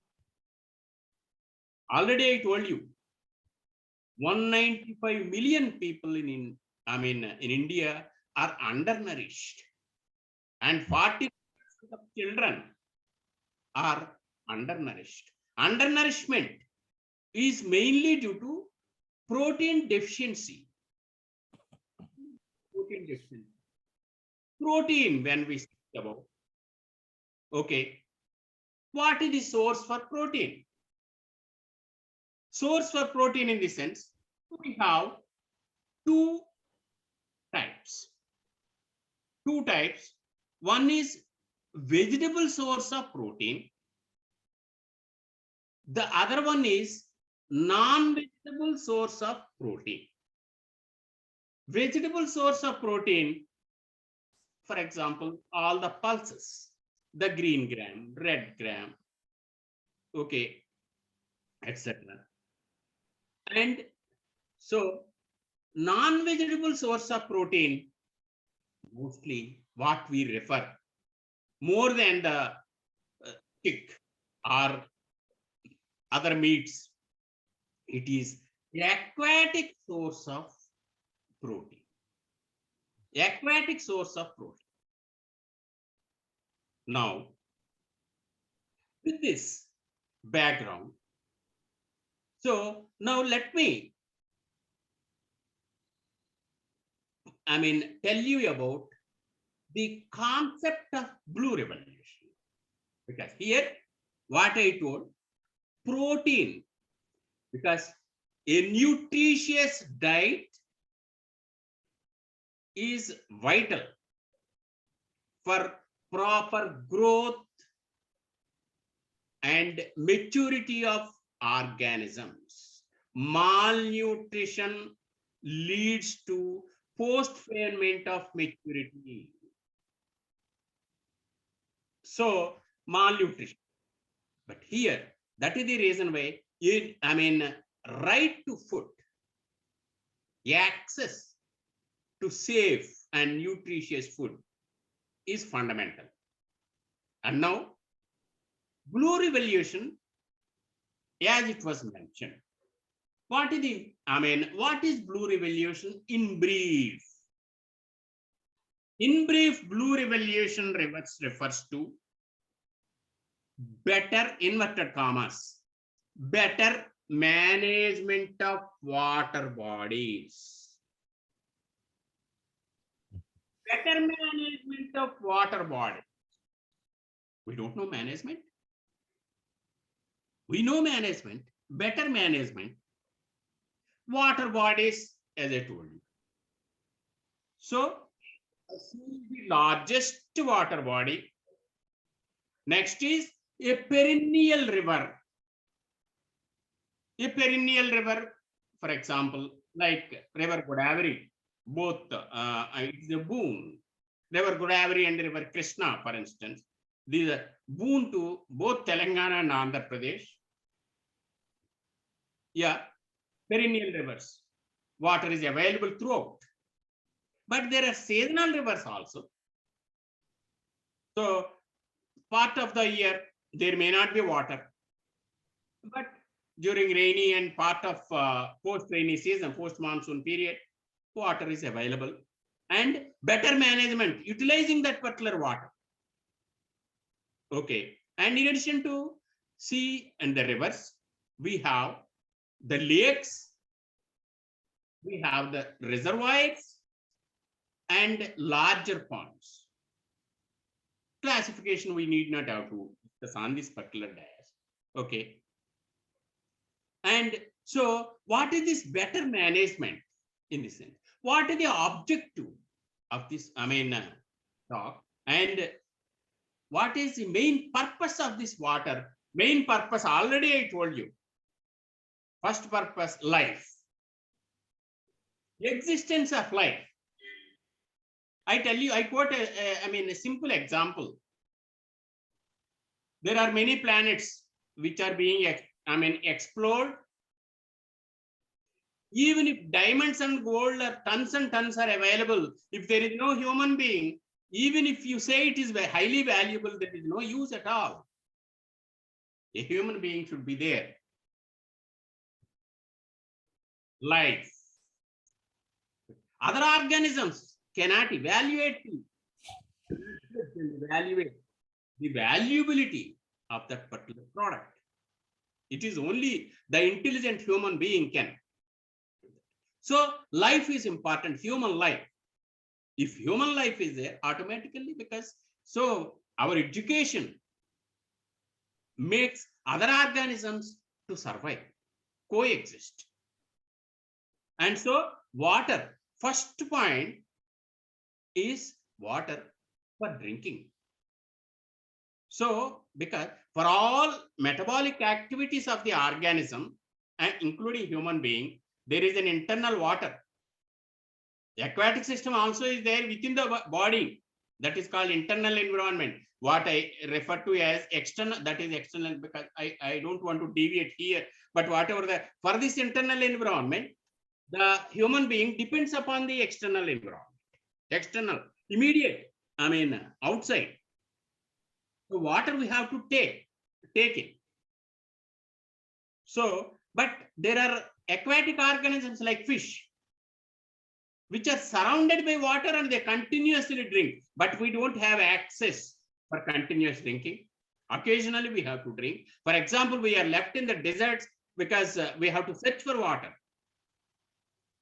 Already I told you, 195 million people in India are undernourished, and 40% of children are undernourished. Undernourishment is mainly due to protein deficiency. Protein deficiency. Protein, when we speak about, okay, what is the source for protein? Source for protein in the sense, we have two types. One is vegetable source of protein. The other one is non-vegetable source of protein. Vegetable source of protein, for example, all the pulses, the green gram, red gram, okay, etc. And so non-vegetable source of protein, mostly what we refer more than the chick or other meats, it is aquatic source of protein. Aquatic source of protein. Now, with this background, so now let me tell you about the concept of blue revolution, because here what I told, protein, because a nutritious diet is vital for proper growth and maturity of organisms. malnutrition leads to postponement of maturity. So malnutrition. But here, that is the reason why right to food, access to safe and nutritious food is fundamental. And now, Blue Revolution, as it was mentioned, what is Blue Revolution in brief? In brief, Blue Revolution refers to better, inverted commas, better management of water bodies. Better management of water bodies. We don't know management. We know management, better management. Water bodies, as I told you. So, the largest water body. Next is a perennial river. A perennial river, for example, like River Godavari, both it's a boon. River Godavari and River Krishna, for instance, these are boon to both Telangana and Andhra Pradesh. Yeah, perennial rivers. Water is available throughout. But there are seasonal rivers also. So, part of the year, there may not be water. But during rainy and part of post-rainy season, post-monsoon period, water is available. And better management, utilizing that particular water. Okay. And in addition to sea and the rivers, we have the lakes, we have the reservoirs, and larger ponds. Classification we need not have to discuss on this particular dais. Okay. And so, what is this better management in this sense? What is the objective of this, talk? And what is the main purpose of this water? Main purpose, already I told you. First purpose, life. Existence of life. I tell you, I quote a simple example. There are many planets which are being explored. Even if diamonds and gold are tons and tons are available, if there is no human being, even if you say it is highly valuable, there is no use at all. A human being should be there. Life. Other organisms cannot evaluate the valuability of that particular product. It is only the intelligent human being can. So life is important, human life. If human life is there, automatically, because so our education makes other organisms to survive, coexist. And so water, first point is water for drinking. So, because for all metabolic activities of the organism, and including human being, there is an internal water. The aquatic system also is there within the body. That is called internal environment. What I refer to as external, that is external, because I don't want to deviate here. But whatever for this internal environment, the human being depends upon the external environment. External, immediate, outside. The water we have to take it. So, but there are aquatic organisms like fish, which are surrounded by water and they continuously drink, but we don't have access for continuous drinking. Occasionally we have to drink. For example, we are left in the deserts because we have to search for water.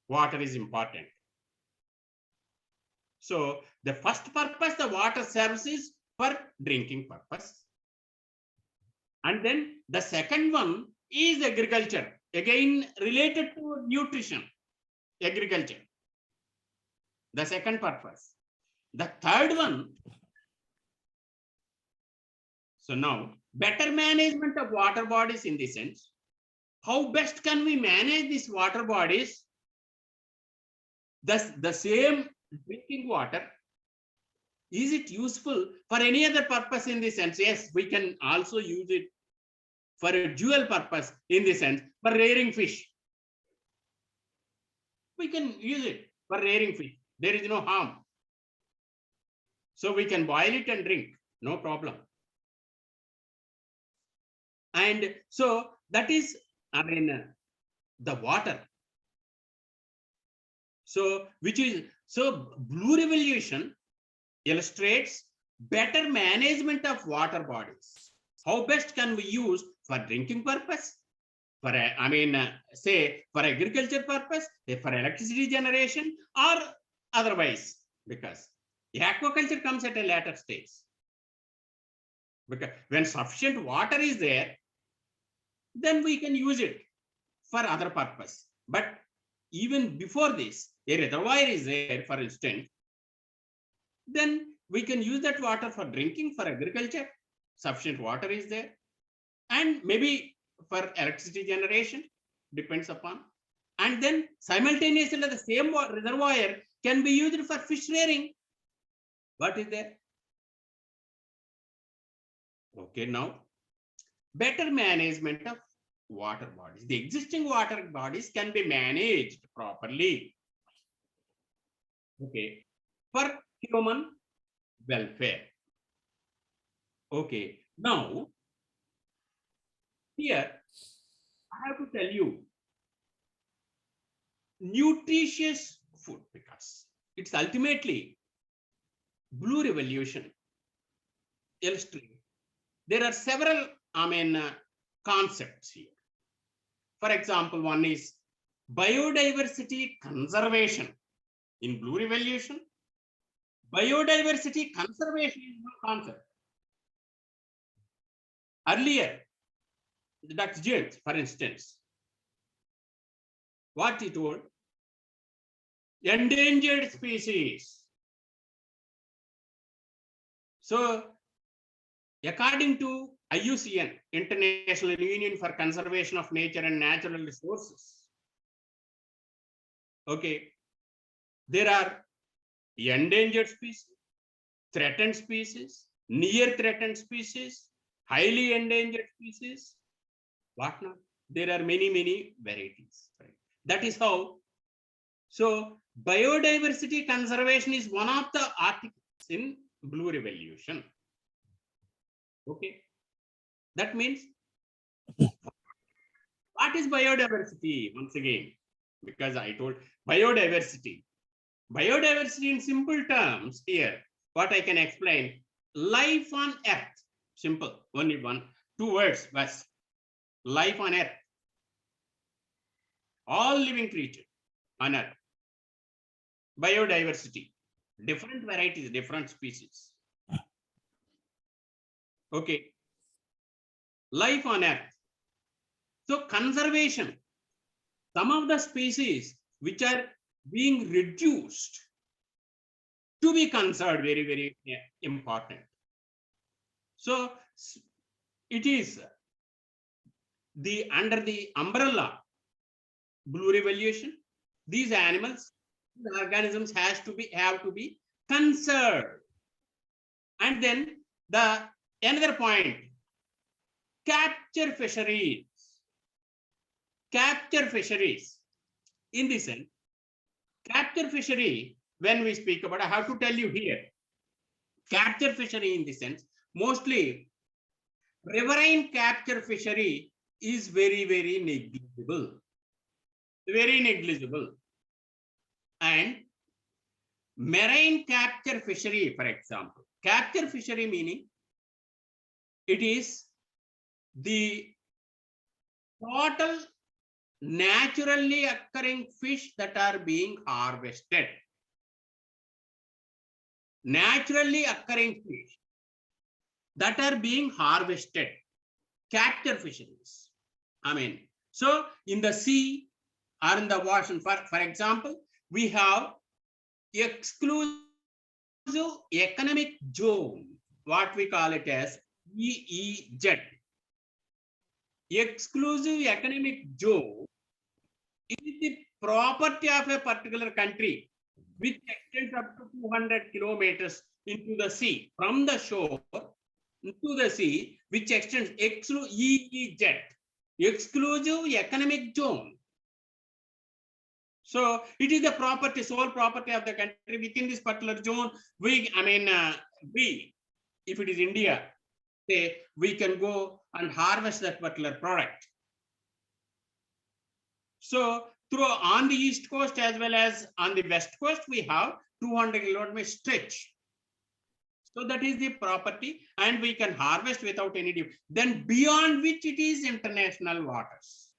Water is important. So the first purpose, the water serves is for drinking purpose. And then the second one is agriculture, again related to nutrition, agriculture. The second purpose. The third one, so now better management of water bodies in the sense, how best can we manage these water bodies? Thus, the same drinking water, is it useful for any other purpose in the sense? Yes, we can also use it for a dual purpose in the sense for rearing fish. We can use it for rearing fish. There is no harm. So we can boil it and drink, no problem. And so that is, I mean, the water. So, which is, so Blue Revolution illustrates better management of water bodies. How best can we use for drinking purpose, for say for agriculture purpose, for electricity generation, or otherwise, because aquaculture comes at a later stage. Because when sufficient water is there, then we can use it for other purpose. But even before this, a reservoir is there, for instance, then we can use that water for drinking, for agriculture. Sufficient water is there, and maybe for electricity generation, depends upon. And then simultaneously, the same reservoir can be used for fish rearing. What is there? Okay, now better management of water bodies. The existing water bodies can be managed properly. Okay, for human welfare. Okay, now here I have to tell you nutritious food, because it's ultimately Blue Revolution illustrates. There are several, concepts here. For example, one is biodiversity conservation. In Blue Revolution, biodiversity conservation is one concept. Earlier, Dr. James, for instance, what he told, endangered species. So, according to IUCN, International Union for Conservation of Nature and Natural Resources, okay, there are endangered species, threatened species, near threatened species, highly endangered species, what not? There are many varieties. Right? That is how. So, biodiversity conservation is one of the articles in Blue Revolution. Okay, that means what is biodiversity? Once again, because I told biodiversity. Biodiversity in simple terms here, what I can explain, life on earth, simple, only two words, bas. Life on earth. All living creatures on earth. Biodiversity, different varieties, different species. Okay. Life on earth. So conservation, some of the species which are being reduced to be conserved, very important. So it is under the umbrella Blue Revolution, these animals, the organisms have to be conserved. And then another point, capture fisheries. Capture fisheries. In this sense, capture fishery, when we speak about, I have to tell you here, capture fishery in this sense, mostly riverine capture fishery is very negligible. Very negligible. And marine capture fishery, for example, capture fishery meaning it is the total naturally occurring fish that are being harvested. Naturally occurring fish that are being harvested, capture fisheries. So in the sea or in the ocean, for example, we have exclusive economic zone, what we call it as EEZ. exclusive economic zone is the property of a particular country which extends up to 200 kilometers into the sea, from the shore to the sea, which extends EEZ, exclusive economic zone. So it is the property, sole property of the country within this particular zone. We, if it is India, say we can go and harvest that particular product. So through on the east coast as well as on the west coast, we have 200 kilometer stretch. So that is the property, and we can harvest without any. Then beyond which it is international waters.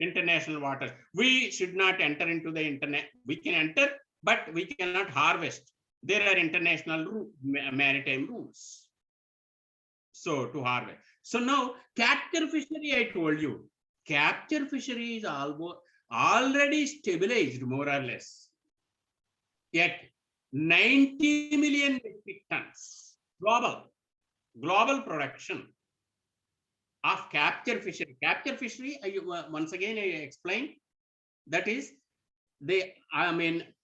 International waters. We should not enter into the internet. We can enter, but we cannot harvest. There are international maritime rules. So to harvest. So now capture fishery, I told you, capture fishery is already stabilized more or less. Yet 90 million metric tons global production of capture fishery. Capture fishery, once again I explain, that is the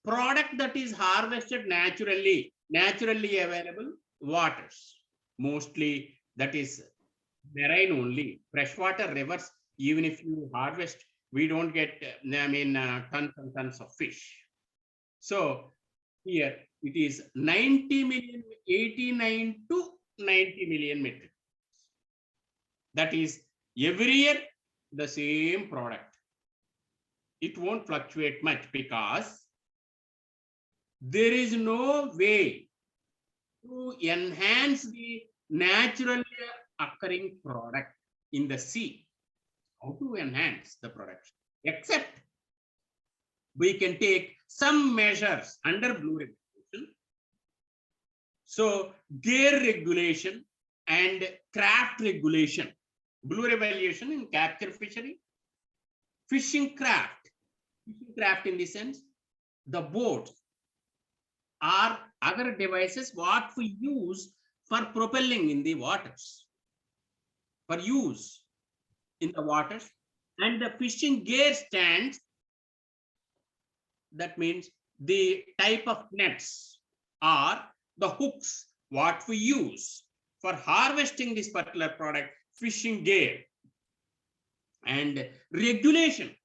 product that is harvested naturally available waters, mostly that is marine only, freshwater rivers. Even if you harvest, we don't get tons and tons of fish. So here it is 90 million, 89 to 90 million metric. That is every year the same product. It won't fluctuate much because there is no way to enhance the naturally occurring product in the sea. How to enhance the production? Except we can take some measures under blue regulation. So gear regulation and craft regulation. Blue regulation in capture fishery, fishing craft in the sense the boats or other devices what we use for propelling in the waters, for use in the waters, and the fishing gear stands, that means the type of nets or the hooks what we use for harvesting this particular product, fishing gear. And regulation.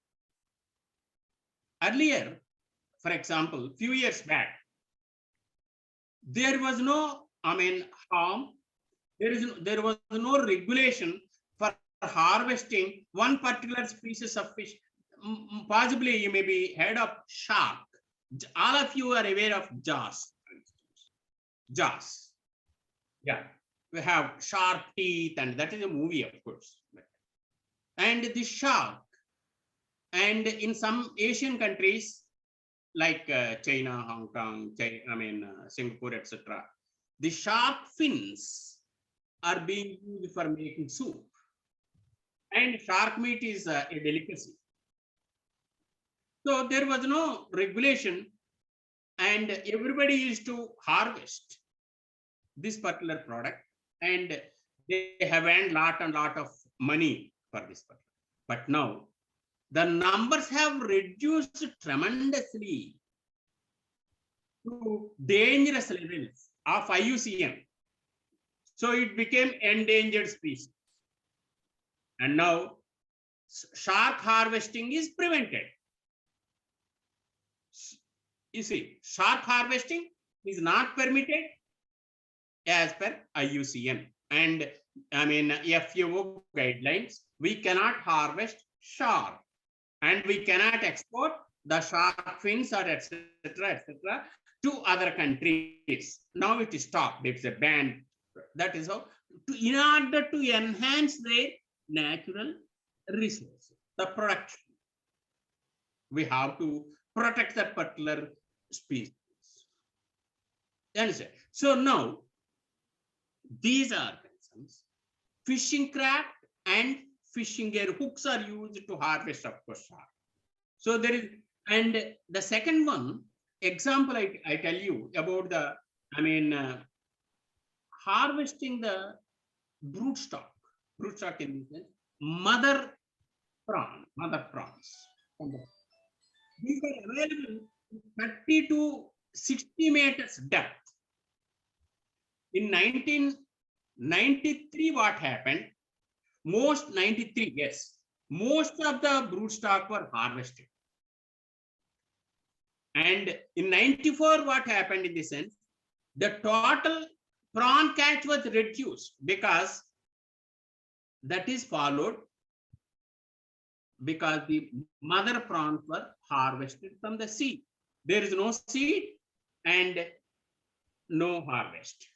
Earlier, for example, few years back, there was no harm, there was no regulation for harvesting one particular species of fish. Possibly you may be heard of shark. All of you are aware of jaws. Jaws. Yeah, we have sharp teeth, and that is a movie, of course. And the shark, and in some Asian countries like China, Hong Kong, Singapore, etc., the shark fins are being used for making soup. And shark meat is a delicacy. So there was no regulation, and everybody used to harvest this particular product, and they have earned lot of money for this product. But now the numbers have reduced tremendously to dangerous levels of IUCN. So it became endangered species. And now shark harvesting is prevented. You see, shark harvesting is not permitted as per IUCN and FAO guidelines. We cannot harvest shark, and we cannot export the shark fins or etc. to other countries. Now it is stopped. It's a ban. That is how, in order to enhance their natural resources, the production, we have to protect that particular species. Understand? So now these are concerns. Fishing craft and fishing gear hooks are used to harvest, of course, shark. So there is, and the second one example I tell you about the harvesting the brood stock in this sense, mother prawns. These are available 30 to 60 meters depth. In 1993, what happened? Most of the broodstock were harvested. And in 94, what happened in the sense? The total prawn catch was reduced because that is followed because the mother prawns were harvested from the sea. There is no seed and no harvest.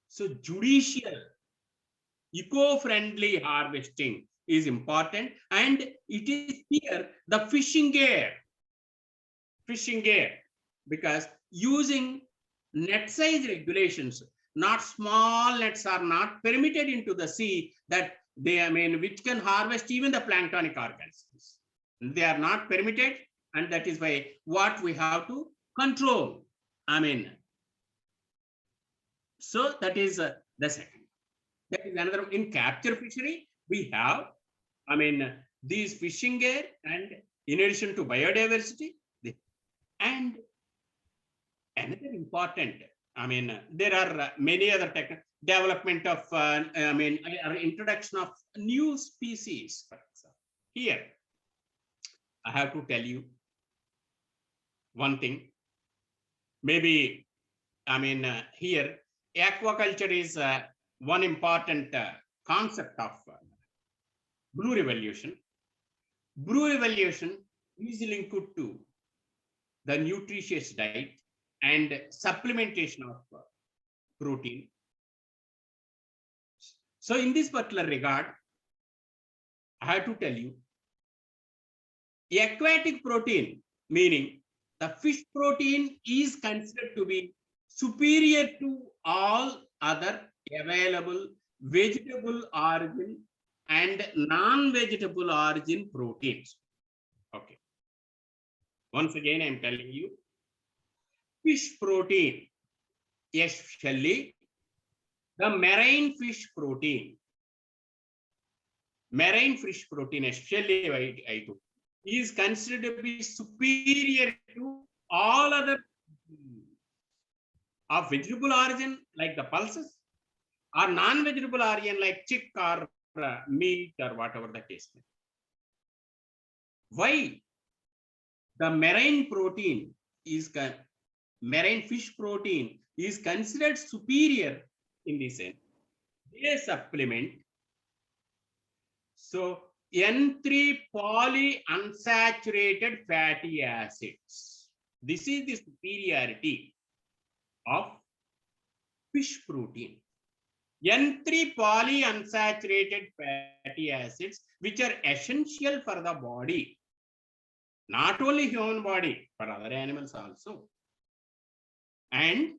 So judicial, eco-friendly harvesting is important, and it is here the fishing gear, because using net size regulations, not small nets are not permitted into the sea, that they, which can harvest even the planktonic organisms. They are not permitted, and that is why what we have to control. So that is the second. That is another. In capture fishery, we have, these fishing gear, and in addition to biodiversity, and another important, there are many other development of, introduction of new species. Here, I have to tell you one thing. Maybe, here, aquaculture is one important concept of Blue Revolution. Blue Revolution is linked to the nutritious diet and supplementation of protein. So in this particular regard, I have to tell you, aquatic protein, meaning the fish protein, is considered to be superior to all other available vegetable origin and non-vegetable origin proteins. Okay. Once again, I am telling you, fish protein, especially the marine fish protein, especially is considered to be superior to all other of vegetable origin, like the pulses, or non-vegetable origin like chick or meat or whatever the case may be. Why? The marine fish protein is considered superior in this sense. They supplement. So N3 polyunsaturated fatty acids. This is the superiority of fish protein. N3 polyunsaturated fatty acids, which are essential for the body, not only human body, but other animals also. And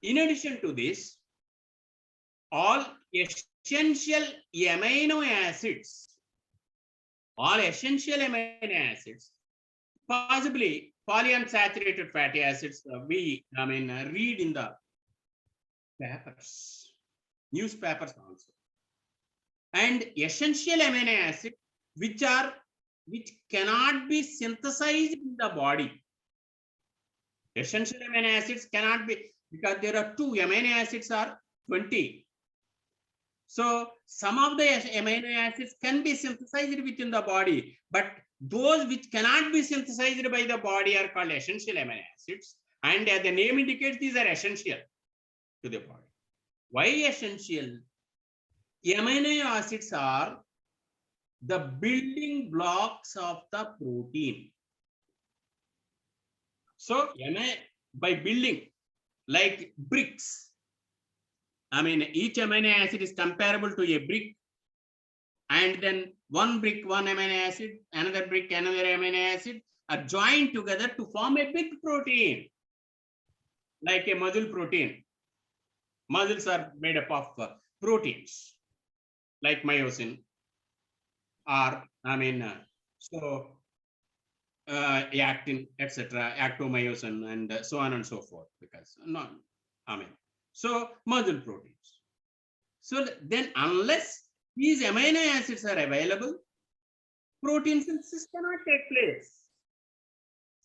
in addition to this, all essential amino acids, possibly polyunsaturated fatty acids, we read in the papers, newspapers also. And essential amino acids which cannot be synthesized in the body. Essential amino acids cannot be, because there are 2 amino acids are 20. So some of the amino acids can be synthesized within the body, but those which cannot be synthesized by the body are called essential amino acids. And as the name indicates, these are essential to the body. Why essential? Amino acids are the building blocks of the protein. So by building, like bricks, each amino acid is comparable to a brick, and then one brick, one amino acid, another brick, another amino acid are joined together to form a big protein, like a muscle protein. Muscles are made up of proteins like myosin, or actin, etc., actomyosin, and so on and so forth. Because so muscle proteins. So then, unless these amino acids are available, protein synthesis cannot take place.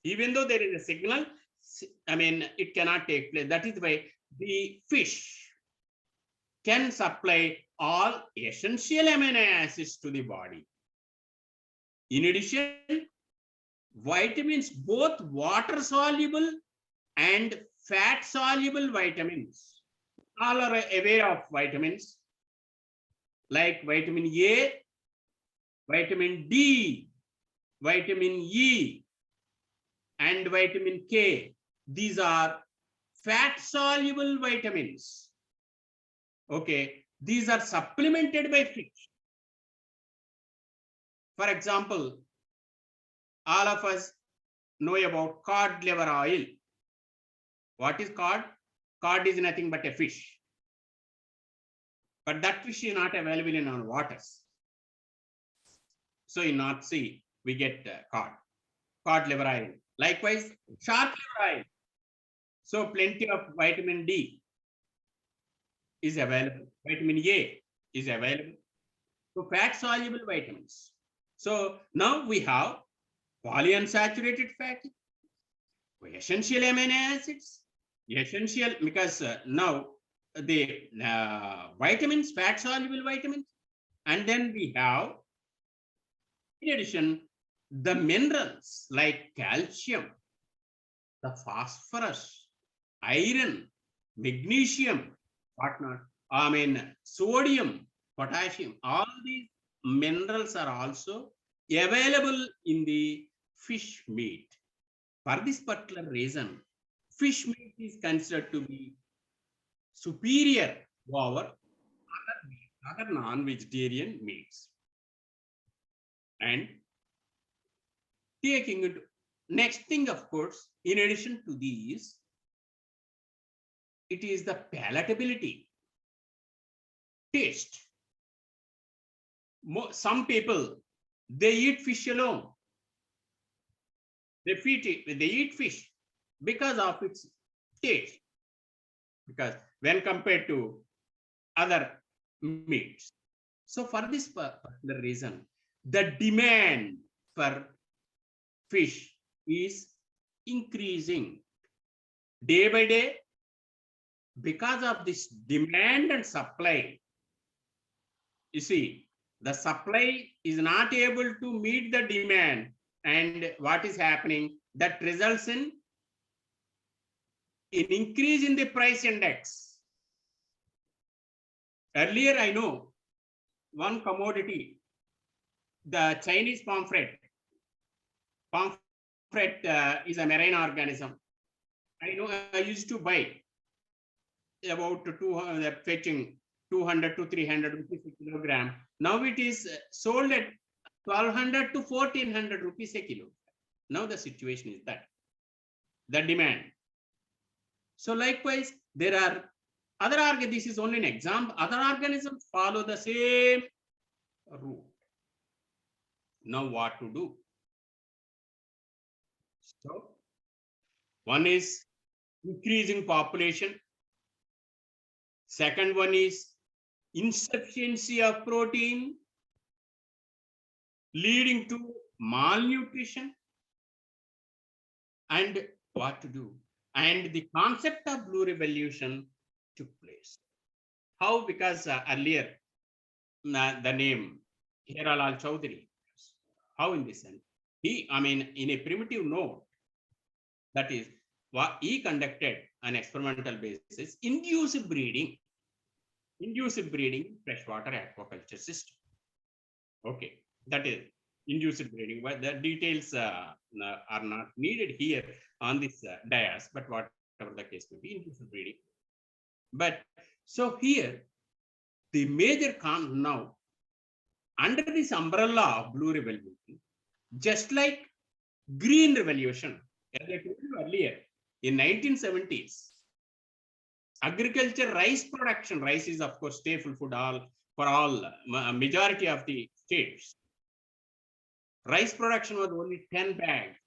Even though there is a signal, I mean, it cannot take place. That is why the fish can supply all essential amino acids to the body. In addition, vitamins, both water soluble and fat soluble vitamins, all are aware of vitamins like vitamin A, vitamin D, vitamin E, and vitamin K. These are fat soluble vitamins. Okay, these are supplemented by fish. For example, all of us know about cod liver oil. What is cod? Cod is nothing but a fish. But that fish is not available in our waters. So in North Sea, we get cod liver oil. Likewise, shark liver oil. So plenty of vitamin D is available. Vitamin A is available. So fat soluble vitamins. So now we have polyunsaturated fatty, essential amino acids, essential because now the vitamins, fat soluble vitamins, and then we have, in addition, the minerals like calcium, the phosphorus, iron, magnesium, whatnot, I mean, sodium, potassium, all these minerals are also available in the fish meat. For this particular reason, fish meat is considered to be superior over other non-vegetarian meats. And taking it, next thing, of course, in addition to these, it is the palatability, taste. Some people, they eat fish alone. They eat fish because of its taste. Because when compared to other meats. So for this particular reason, the demand for fish is increasing day by day. Because of this demand and supply, you see, the supply is not able to meet the demand, and what is happening, that results in an increase in the price index. Earlier, I know one commodity, the Chinese pomfret. Pomfret is a marine organism. I know I used to buy about fetching 200 to 300 rupees a kilogram. Now it is sold at 1200 to 1400 rupees a kilo. Now the situation is that the demand. So likewise, there are other this is only an example. Other organisms follow the same route. Now what to do? So one is increasing population. Second one is insufficiency of protein, leading to malnutrition. And what to do? And the concept of blue revolution took place. How? Because earlier the name Hiralal Chaudhary. How in this sense? He, I mean, in a primitive note, that is what he conducted an experimental basis, induced breeding freshwater aquaculture system. Okay, that is induced breeding. But the details are not needed here on this dais, but whatever the case may be, induced breeding. But so here, the major now under this umbrella of blue revolution, just like green revolution, as I told you earlier, in 1970s, agriculture, rice production, rice is of course staple food for all majority of the states. Rice production was only 10 bags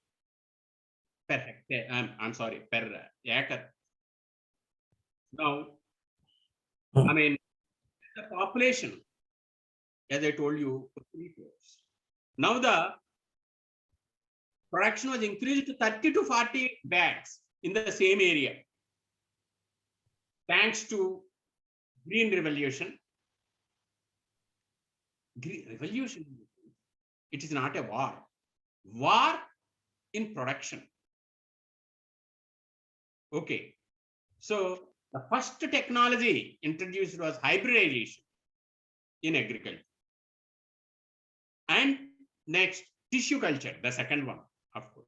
per hectare. I'm sorry, per acre. Now, I mean, the population as I told you, 3 crores. Now the production was increased to 30 to 40 bags in the same area. Thanks to Green Revolution. Green Revolution, it is not a war. War in production. Okay. So the first technology introduced was hybridization in agriculture. And next, tissue culture, the second one, of course.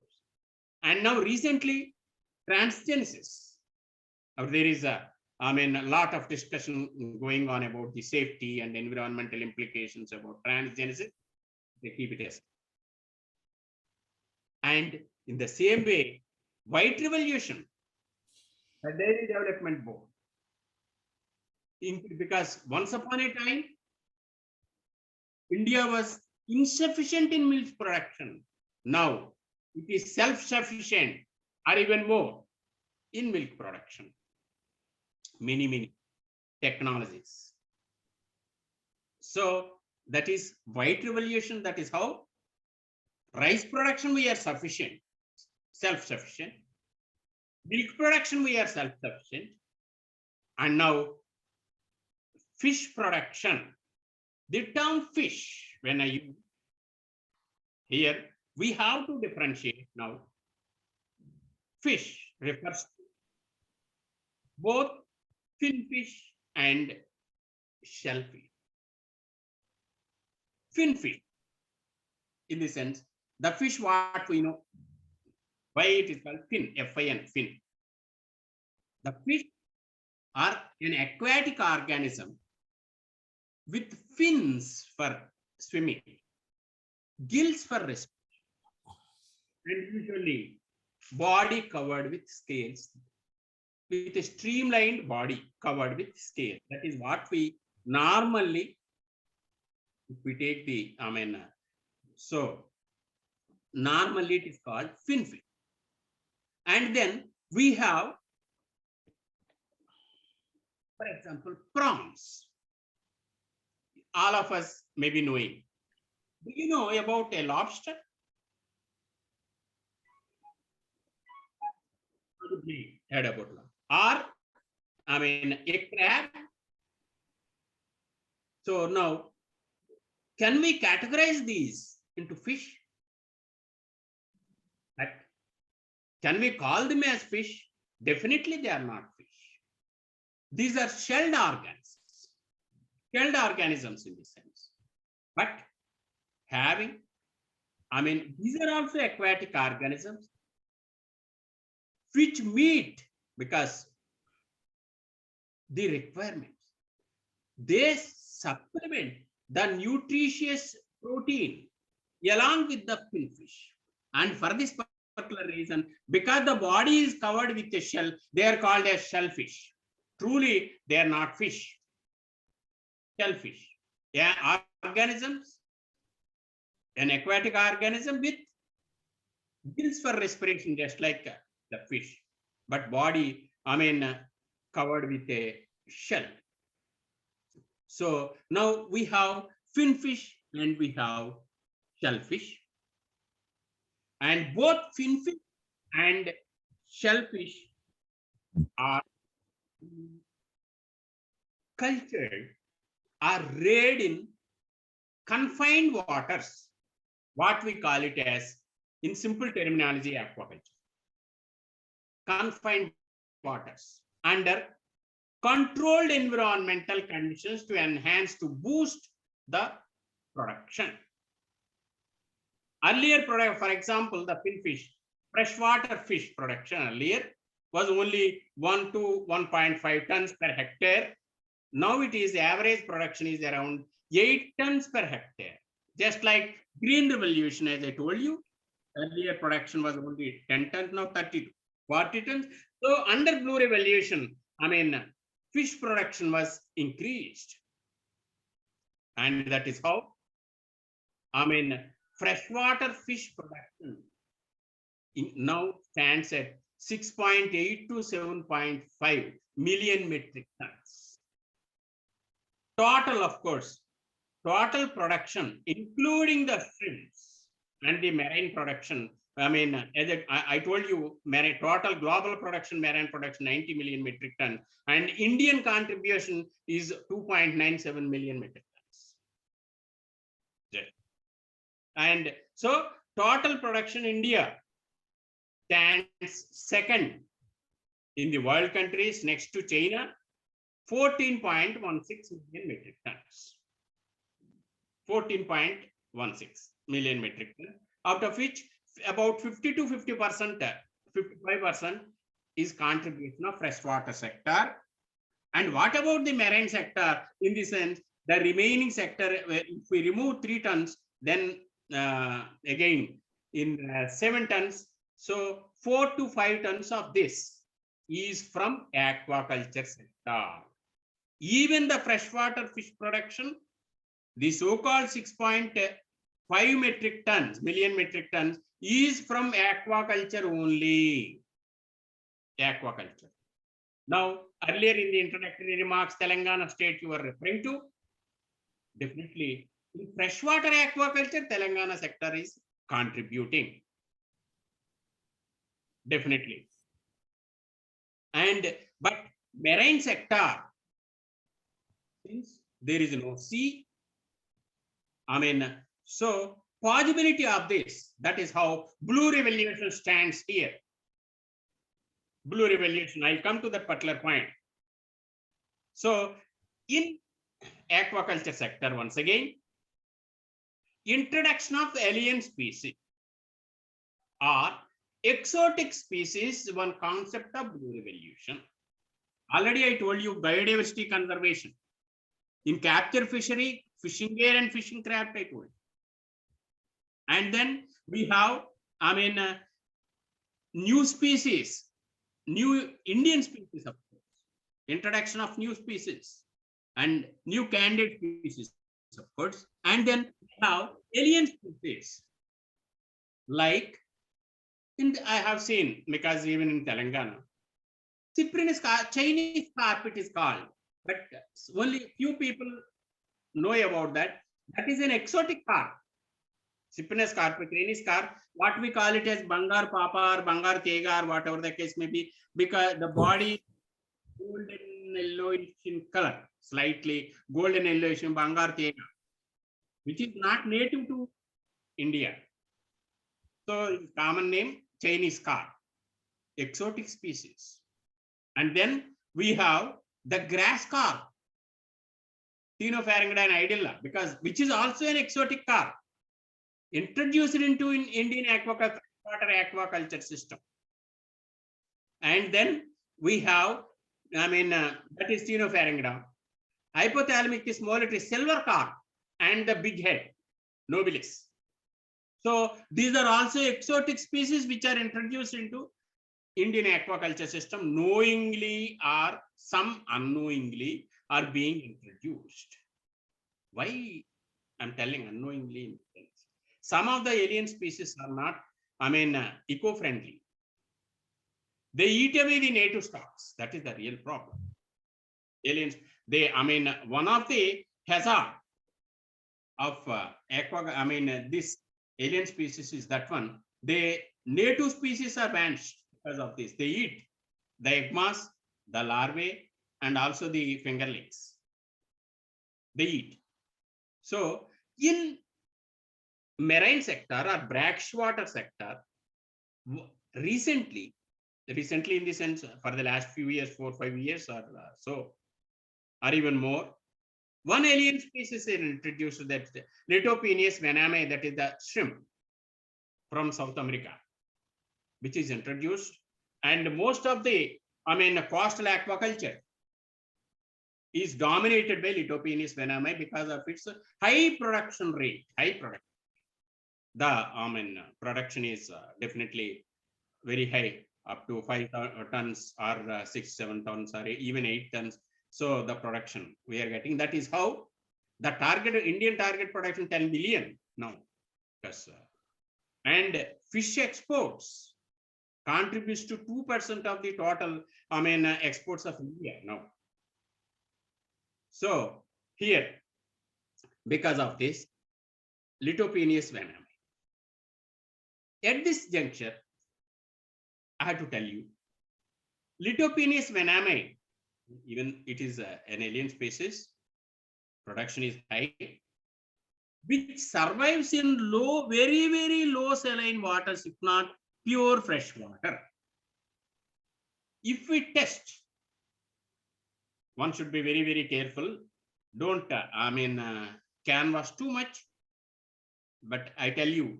And now recently, transgenesis. Now there is a lot of discussion going on about the safety and environmental implications about transgenesis. They keep it as. And in the same way, White Revolution, the Dairy Development Board, because once upon a time, India was insufficient in milk production. Now it is self-sufficient or even more in milk production. Many technologies. So that is White Revolution. That is how rice production we are sufficient, self-sufficient. Milk production we are self-sufficient. And now fish production. The term fish, when I use here, we have to differentiate now. Fish refers to both finfish and shellfish. Finfish, in the sense, the fish what we know, why it is called fin, F-I-N, fin. The fish are an aquatic organism with fins for swimming, gills for respiration, and usually body covered with scales, with a streamlined body covered with scales. That is what we normally, if we take the, so normally it is called finfish. And then we have, for example, prawns. All of us may be knowing. Do you know about a lobster? Probably heard about lobster. Or, a crab. So now, can we categorize these into fish? But can we call them as fish? Definitely they are not fish. These are shelled organisms in this sense. But having, these are also aquatic organisms which meet, because the requirements, they supplement the nutritious protein along with the finfish. And for this particular reason, because the body is covered with a shell, they are called as shellfish. Truly, they are not fish. Shellfish. Yeah, organisms, an aquatic organism with gills for respiration, just like the fish, but body, covered with a shell. So now we have finfish and we have shellfish. And both finfish and shellfish are cultured, are reared in confined waters, what we call it as, in simple terminology, aquaculture. Confined waters under controlled environmental conditions to enhance, to boost the production. Earlier product, for example, the finfish, freshwater fish production earlier was only 1 to 1.5 tons per hectare. Now it is, average production is around 8 tons per hectare. Just like Green Revolution, as I told you, earlier production was only 10 tons, now 30 to 40 tons. So under Blue Revolution, fish production was increased. And that is how, freshwater fish production now stands at 6.8 to 7.5 million metric tons. Total, of course, total production, including the shrimps and the marine production. I mean, as I told you, marine total global production, marine production, 90 million metric ton, and Indian contribution is 2.97 million metric tons. Yeah. And so total production India stands second in the world countries next to China, 14.16 million metric tons. 14.16 million metric ton, out of which about 50 to 50%, 55% is contribution of freshwater sector. And what about the marine sector? In the sense, the remaining sector, if we remove 3 tons, then again in 7 tons, so 4 to 5 tons of this is from aquaculture sector. Even the freshwater fish production, the so-called 6.5 million metric tons is from aquaculture only. Aquaculture. Now, earlier in the introductory remarks, Telangana state you were referring to, definitely in freshwater aquaculture, Telangana sector is contributing. Definitely. And but marine sector, since there is no sea, I mean, so possibility of this, that is how Blue Revolution stands here. Blue Revolution, I'll come to that particular point. So in aquaculture sector, once again, introduction of alien species or exotic species, one concept of Blue Revolution. Already I told you biodiversity conservation. In capture fishery, fishing gear and fishing craft, I told you. And then we have, I mean, new species, new Indian species, of course, introduction of new species and new candidate species, of course. And then we have alien species, like I have seen, because even in Telangana, Cyprinus Chinese carpet is called, but only few people know about that. That is an exotic carp. Cyprinus carpet, Chinese carp, what we call it as Bangar Papa or Bangar Tega or whatever the case may be, because the body is golden yellowish in color, slightly golden yellowish in Bangar Tega, which is not native to India. So common name Chinese carp, exotic species. And then we have the grass carp, Ctenopharyngidae idella, because which is also an exotic carp, introduced into in Indian aquaculture system. And then we have, I mean, that is Ctenopharyngidae. Hypothalamic mollitus silver carp and the big head, nobilis. So these are also exotic species which are introduced into Indian aquaculture system, knowingly or some unknowingly are being introduced. Why I'm telling unknowingly? Some of the alien species are not, I mean, eco-friendly. They eat away the native stocks. That is the real problem. Aliens, they, I mean, one of the hazard of this alien species is that one, the native species are vanished because of this. They eat the eggmas, the larvae, and also the fingerlings. They eat. So in marine sector or brackish-water sector, recently in the sense for the last few years, 4 or 5 years or so, or even more, one alien species is introduced, that Litopenaeus venami, that is the shrimp from South America, which is introduced. And most of the, I mean, coastal aquaculture is dominated by Litopenaeus venami because of its high production rate, The, I mean, production is definitely very high, up to 5 tons or 6, 7 tons or even 8 tons. So the production we are getting, that is how the target, Indian target production 10 billion now. Because, and fish exports contributes to 2% of the total, I mean, exports of India now. So here, because of this Litopenes venom. At this juncture, I have to tell you, Litopenes venae, even it is an alien species, production is high, which survives in low, very, very low saline waters, if not pure fresh water. If we test, one should be very, very careful. Don't, canvas too much. But I tell you,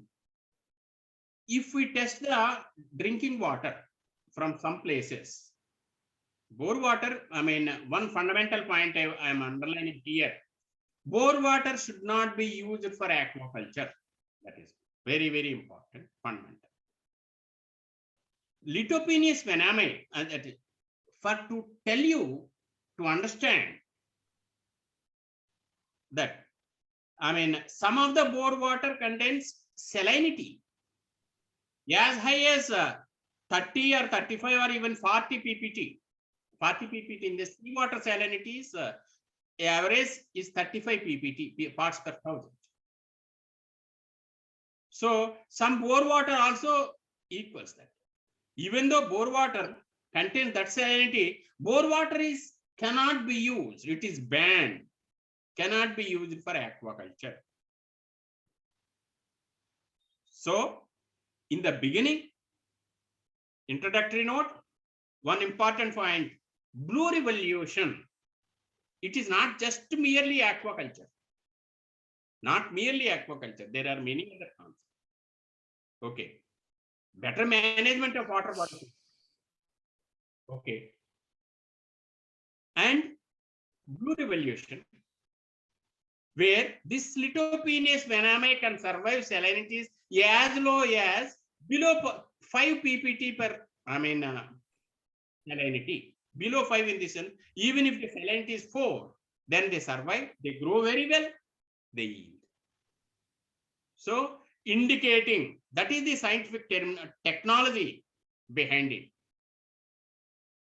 if we test the drinking water from some places, bore water, one fundamental point I am underlining here, bore water should not be used for aquaculture. That is very, very important, fundamental. Litopenes venae, for to tell you, to understand that, some of the bore water contains salinity as high as 30 or 35 or even 40 ppt. 40 ppt in the seawater salinity is average is 35 ppt, parts per thousand. So some bore water also equals that. Even though bore water contains that salinity, bore water cannot be used. It is banned. Cannot be used for aquaculture. So, in the beginning, introductory note, one important point, blue revolution. It is not just merely aquaculture. Not merely aquaculture. There are many other concepts. Okay. Better management of water bodies. Okay. And blue revolution, where this Litopenes venae can survive salinities as low as below 5 ppt per salinity. Below 5 in this sense, even if the salinity is 4, then they survive, they grow very well, they yield. So indicating that is the scientific term, technology behind it.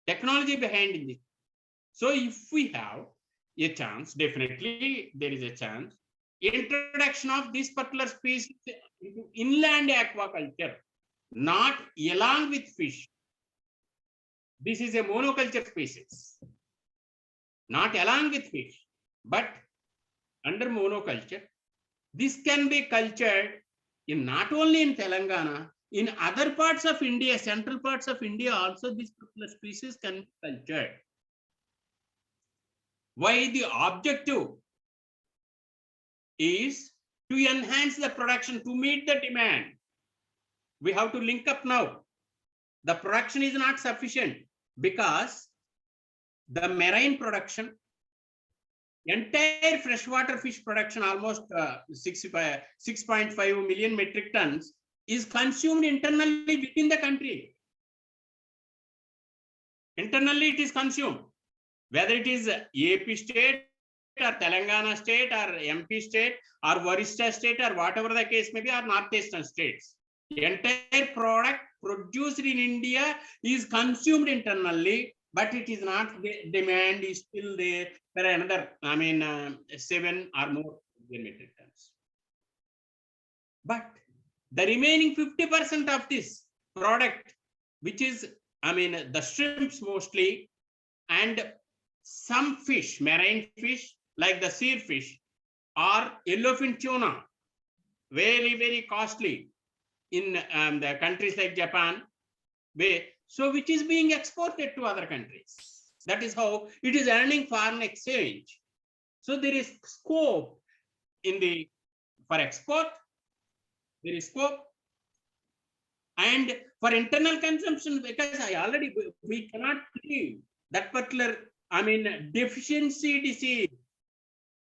Technology behind it. So if we have a chance, definitely there is a chance, introduction of this particular species into inland aquaculture, not along with fish. This is a monoculture species, not along with fish, but under monoculture. This can be cultured in not only in Telangana, in other parts of India, central parts of India also, this particular species can be cultured. Why? The objective is to enhance the production, to meet the demand. We have to link up now. The production is not sufficient because the marine production, entire freshwater fish production, almost 6.5 million metric tons, is consumed internally within the country. Internally it is consumed. Whether it is AP state or Telangana state or MP state or Orissa state or whatever the case may be, or northeastern states, the entire product produced in India is consumed internally, but it is not, the demand is still there for another 7 or more metric tons. But the remaining 50% of this product, which is the shrimps mostly, and some fish, marine fish like the seal fish or yellowfin tuna, very, very costly in the countries like Japan, so which is being exported to other countries. That is how it is earning foreign exchange. So there is scope for export, there is scope, and for internal consumption, because we cannot leave that particular deficiency disease,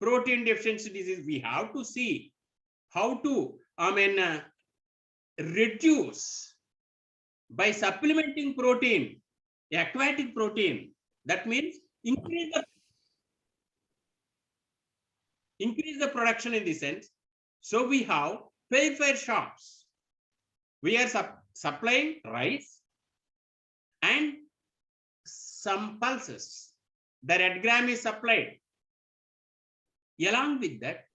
protein deficiency disease. We have to see how to reduce by supplementing protein, aquatic protein. That means increase the production in this sense. So we have fair shops. We are supplying rice and some pulses. The red gram is supplied. Along with that,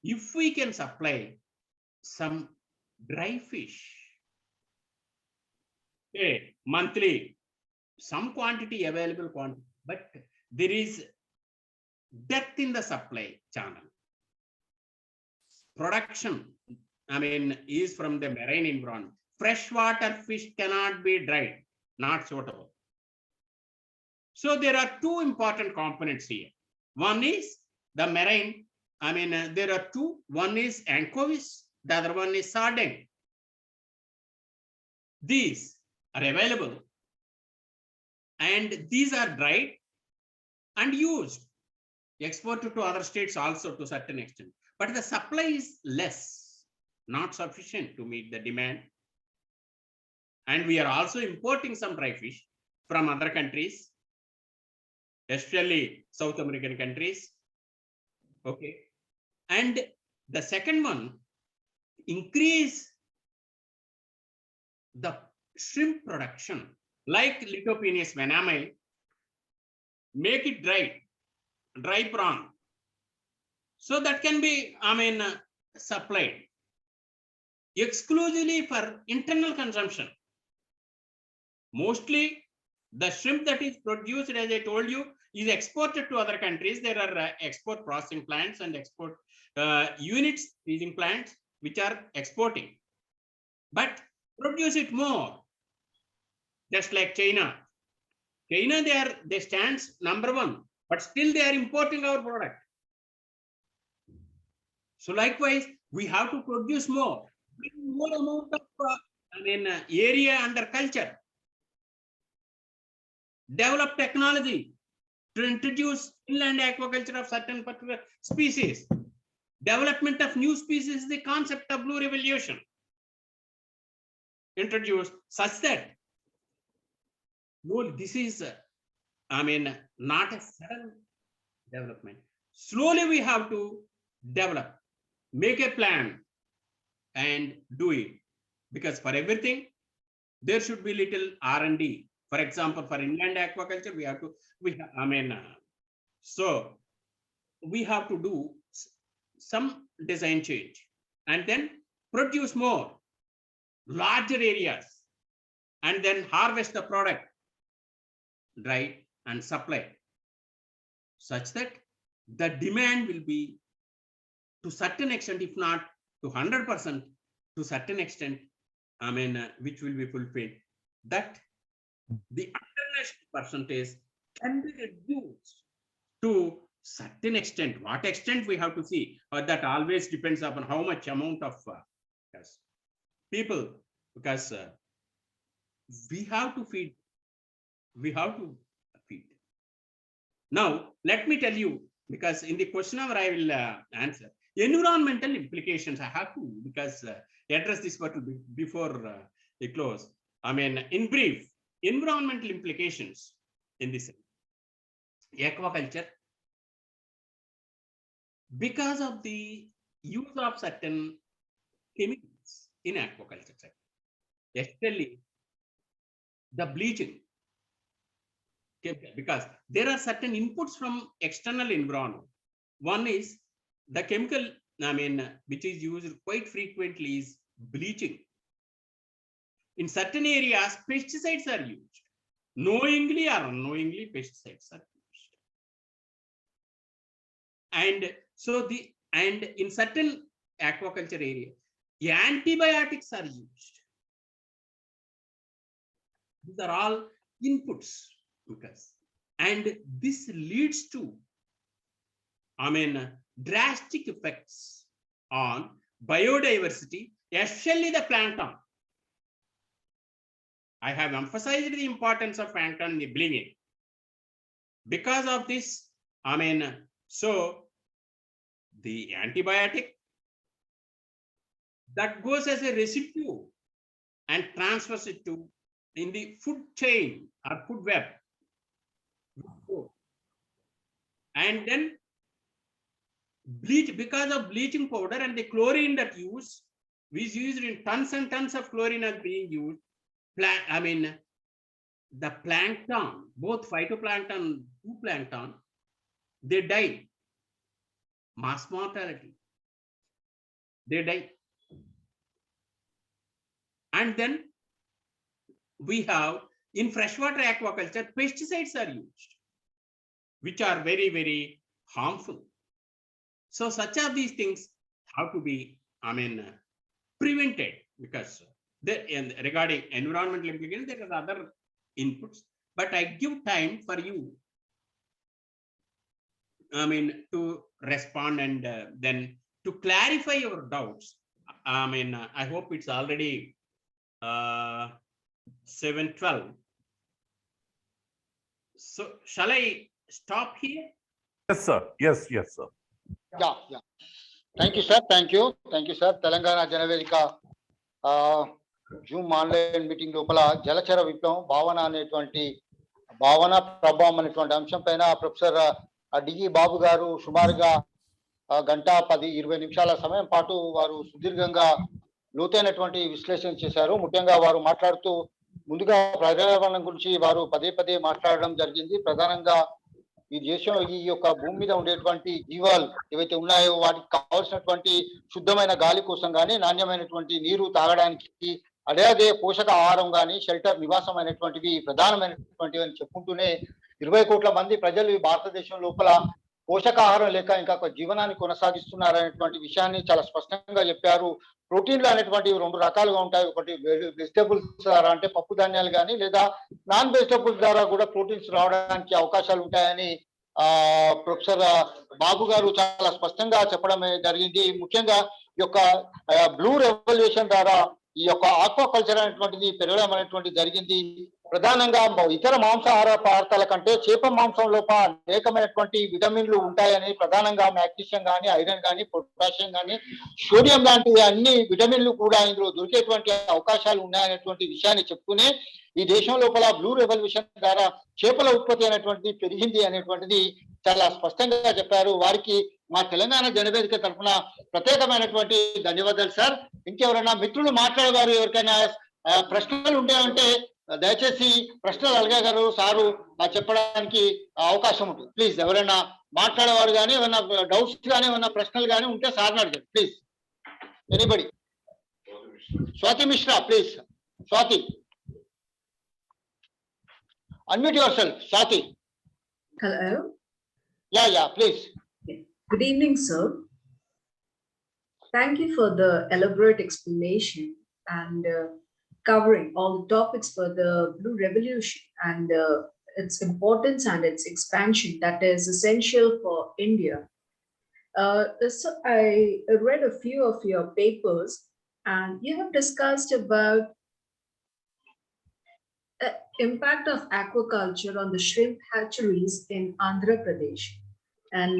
if we can supply some dry fish, okay, monthly, some quantity available quantity, but there is depth in the supply channel. Production, I mean, is from the marine environment. Freshwater fish cannot be dried, not suitable. So there are two important components here. One is the marine, I mean, there are two. One is anchovies, the other one is sardine. These are available and these are dried and used, exported to other states also to a certain extent. But the supply is less, not sufficient to meet the demand. And we are also importing some dry fish from other countries, especially South American countries. Okay. And the second one, increase the shrimp production, like Lithopenes venamil, make it dry prawn. So that can be, I mean, supplied exclusively for internal consumption. Mostly the shrimp that is produced, as I told you, is exported to other countries. There are export processing plants and export units, freezing plants, which are exporting. But produce it more, just like China. China, they stands number one, but still they are importing our product. So likewise, we have to produce more, bring more amount of area under culture, develop technology to introduce inland aquaculture of certain particular species. Development of new species is the concept of blue revolution introduced, such that this is, I mean, not a sudden development. Slowly we have to develop, make a plan and do it, because for everything there should be little R&D. For example, for inland aquaculture, so we have to do some design change and then produce more, larger areas, and then harvest the product, dry and supply, such that the demand will be to certain extent, if not to 100%, to certain extent, I mean, which will be fulfilled, that the international percentage can be reduced to certain extent. What extent we have to see, or that always depends upon how much amount of people, because we have to feed. Now, let me tell you, because in the question hour I will answer environmental implications. I have to, because address this before we close. I mean, in brief, environmental implications in this aquaculture, because of the use of certain chemicals in aquaculture sector, especially the bleaching, because there are certain inputs from external environment. One is the chemical, I mean, which is used quite frequently is bleaching. In certain areas, pesticides are used. Knowingly or unknowingly, pesticides are used. And so in certain aquaculture area, antibiotics are used. These are all inputs, because, and this leads to, I mean, drastic effects on biodiversity, especially the plankton. I have emphasized the importance of plankton in the beginning. Because of this, I mean, so the antibiotic that goes as a residue and transfers it to in the food chain or food web, and then bleach, because of bleaching powder and the chlorine that was used in tons and tons of chlorine are being used. I mean, the plankton, both phytoplankton and zooplankton, they die, mass mortality. they die. And then we have in freshwater aquaculture, pesticides are used, which are very, very harmful. So such of these things have to be, prevented, because and regarding environmental implications, there are other inputs. But I give time for you, to respond and then to clarify your doubts. I hope it's already 7:12. So shall I stop here? Yes, sir. Yes, sir. Yeah. Thank you, sir. Thank you, sir. Telangana జనవేదిక Zoom online meeting లోపల జలచర విప్లవం భావన అనేటువంటి భావన ప్రభావం అనేటువంటి అంశం పైన professor డిగి బాబు గారు సుమారుగా గంట 10-20 నిమిషాల సమయం పాటు వారు సుదీర్ఘంగా లోతైనటువంటి విశ్లేషణ చేశారు. ముఖ్యంగా వారు మాట్లాడుతూ ముందుగా పర్యావరణం గురించి వారు పదే మాట్లాడడం జరిగింది. ప్రధానంగా ఈ దేశం ఈ యొక్క భూమి మీద ఉండేటువంటి జీవాలు ఏవైతే ఉన్నాయో వాటికి కావాల్సినటువంటి శుద్ధమైన గాలి కోసం కానీ, నాణ్యమైనటువంటి నీరు తాగడానికి, అదే పోషక ఆహారం కానీ, షెల్టర్ నివాసం అయినటువంటివి ప్రధానమైనటువంటివి అని చెప్పుకుంటూనే 20 కోట్ల మంది ప్రజలు ఈ భారతదేశం లోపల పోషకాహారం లేక ఇంకా జీవనాన్ని కొనసాగిస్తున్నారనేటువంటి విషయాన్ని చాలా స్పష్టంగా చెప్పారు. ప్రోటీన్లు అనేటువంటివి 2 రకాలుగా ఉంటాయి. ఒకటి వెజిటబుల్స్ ద్వారా, అంటే పప్పు ధాన్యాలు కానీ, లేదా నాన్ వెజిటబుల్స్ ద్వారా కూడా ప్రోటీన్స్ రావడానికి అవకాశాలు ఉంటాయని ప్రొఫెసర్ బాబు గారు చాలా స్పష్టంగా చెప్పడం జరిగింది. ముఖ్యంగా ఈ యొక్క బ్లూ రెవల్యూషన్ ద్వారా ఈ యొక్క ఆక్వాకల్చర్ అనేటువంటిది పెరగడం అనేటువంటిది జరిగింది. ప్రధానంగా ఇతర మాంసాహార పదార్థాల కంటే చేప మాంసం లోపల అనేకమైనటువంటి విటమిన్లు ఉంటాయని, ప్రధానంగా మ్యాగ్నీషియం కానీ, ఐరన్ కానీ, పొటాషియం కానీ, సోడియం లాంటి అన్ని విటమిన్లు కూడా ఇందులో దొరికేటువంటి అవకాశాలు ఉన్నాయనేటువంటి విషయాన్ని చెప్పుకునే ఈ దేశం లోపల బ్లూ రెవల్యూషన్ ద్వారా చేపల ఉత్పత్తి అనేటువంటిది పెరిగింది అనేటువంటిది చాలా స్పష్టంగా చెప్పారు. వారికి మా తెలంగాణ జనవేదిక తరఫున ప్రత్యేకమైనటువంటి ధన్యవాదాలు సార్. ఇంకెవరైనా మిత్రులు మాట్లాడేవారు, ఎవరికైనా ప్రశ్నలు ఉంటాయంటే దయచేసి ప్రశ్నలు అడగగారు సారు చెప్పడానికి అవకాశం ఉంటుంది. ప్లీజ్ ఎవరైనా మాట్లాడేవారు కానీ, ఏమైనా డౌట్స్ కానీ, ఏమైనా ప్రశ్నలు కానీ ఉంటే సార్ని అడగండి please. Anybody? Swathi Mishra, please. Swathi, unmute yourself, Swati. Hello. Yeah, please. Good evening, sir. Thank you for the elaborate explanation and covering all the topics for the Blue Revolution and its importance and its expansion that is essential for India. So I read a few of your papers and you have discussed about impact of aquaculture on the shrimp hatcheries in Andhra Pradesh and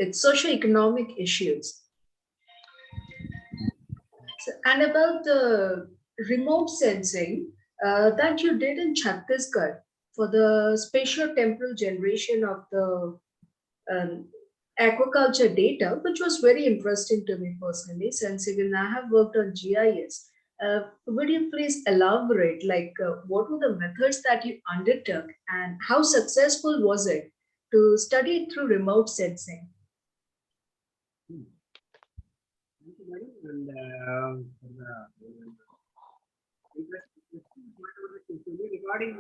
its socio-economic issues. And about the remote sensing that you did in Chhattisgarh for the spatio-temporal generation of the aquaculture data, which was very interesting to me personally, since even I have worked on GIS. Would you please elaborate, what were the methods that you undertook and how successful was it to study it through remote sensing? And regarding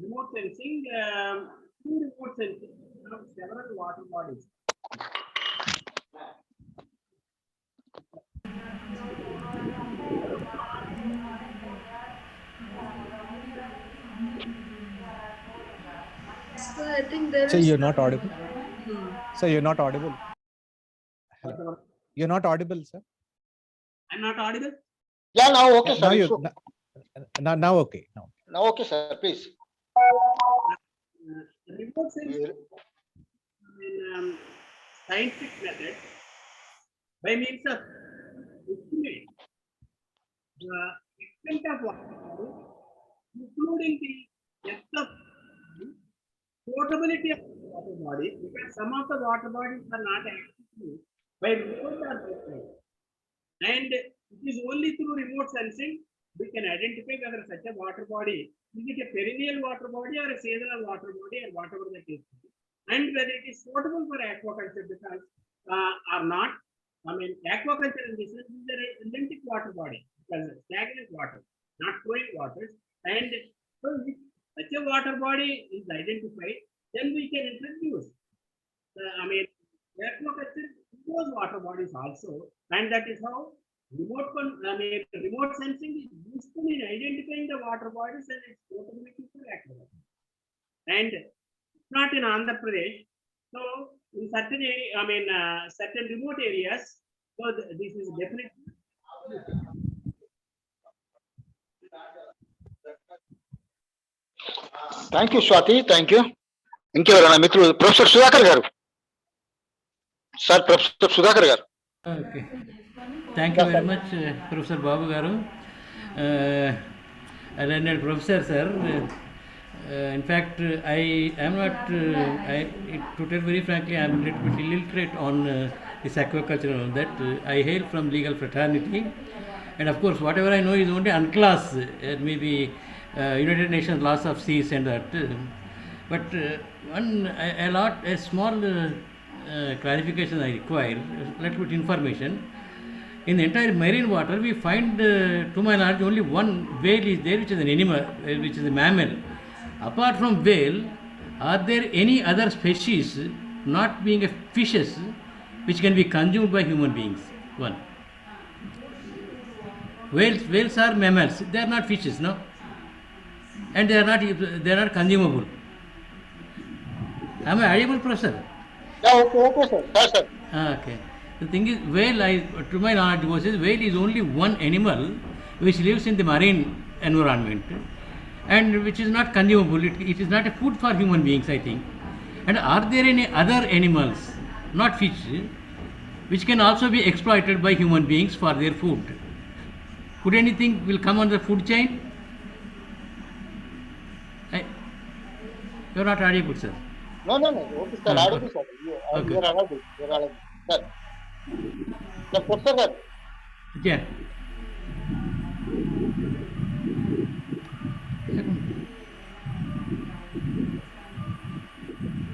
remote sensing, through remote sensing, several water bodies. So I think there So is. you're not audible? So you're not audible? Hello. You're not audible, sir? I'm not audible? Yeah, now okay, Now sir. you now okay. Now okay, sir. Please. Remote sensing scientific method by means of estimate the extent of water body, including the depth of portability of the water body, because some of the water bodies are not accessible by remote or by. And it is only through remote sensing we can identify whether such a water body is it a perennial water body or a seasonal water body or whatever that is, and whether it is suitable for aquaculture because or not. I mean, aquaculture in this sense is a lentic water body, because stagnant water, not flowing waters. And so if such a water body is identified, then we can introduce, aquaculture in those water bodies also, and that is how remote sensing is useful in identifying the water bodies and its suitability for aquaculture. And not in Andhra Pradesh. So in certain certain remote areas, so this is definitely. Thank you Swathi, thank you. ఇంకెవరైనా మిత్రులు? Professor Sudhakar గారు. Sir, professor Sudhakar గారు. Okay. Thank you very much, Professor Babu Garu. Learned professor, sir. In fact, I am not, to tell very frankly, I am a little bit illiterate on this aquaculture and all that. I hail from legal fraternity. And of course, whatever I know is only unclass, maybe United Nations laws of seas and that. But a small clarification I require, a little bit information. In the entire marine water, we find, to my knowledge, only one whale is there, which is an animal, which is a mammal. Apart from whale, are there any other species, not being a fishes, which can be consumed by human beings? One. Whales are mammals. They are not fishes, no? And they are not consumable. Am I audible, Professor? Okay sir. Sir Okay. The thing is, whale, to my knowledge, whale is only one animal which lives in the marine environment and which is not consumable. It is not a food for human beings, I think. And are there any other animals, not fish, which can also be exploited by human beings for their food? Could anything will come on the food chain? You are not audible, sir. No, okay sir, అడుగు sir. Okay. అడగదు sir. Professor గారు. Yeah.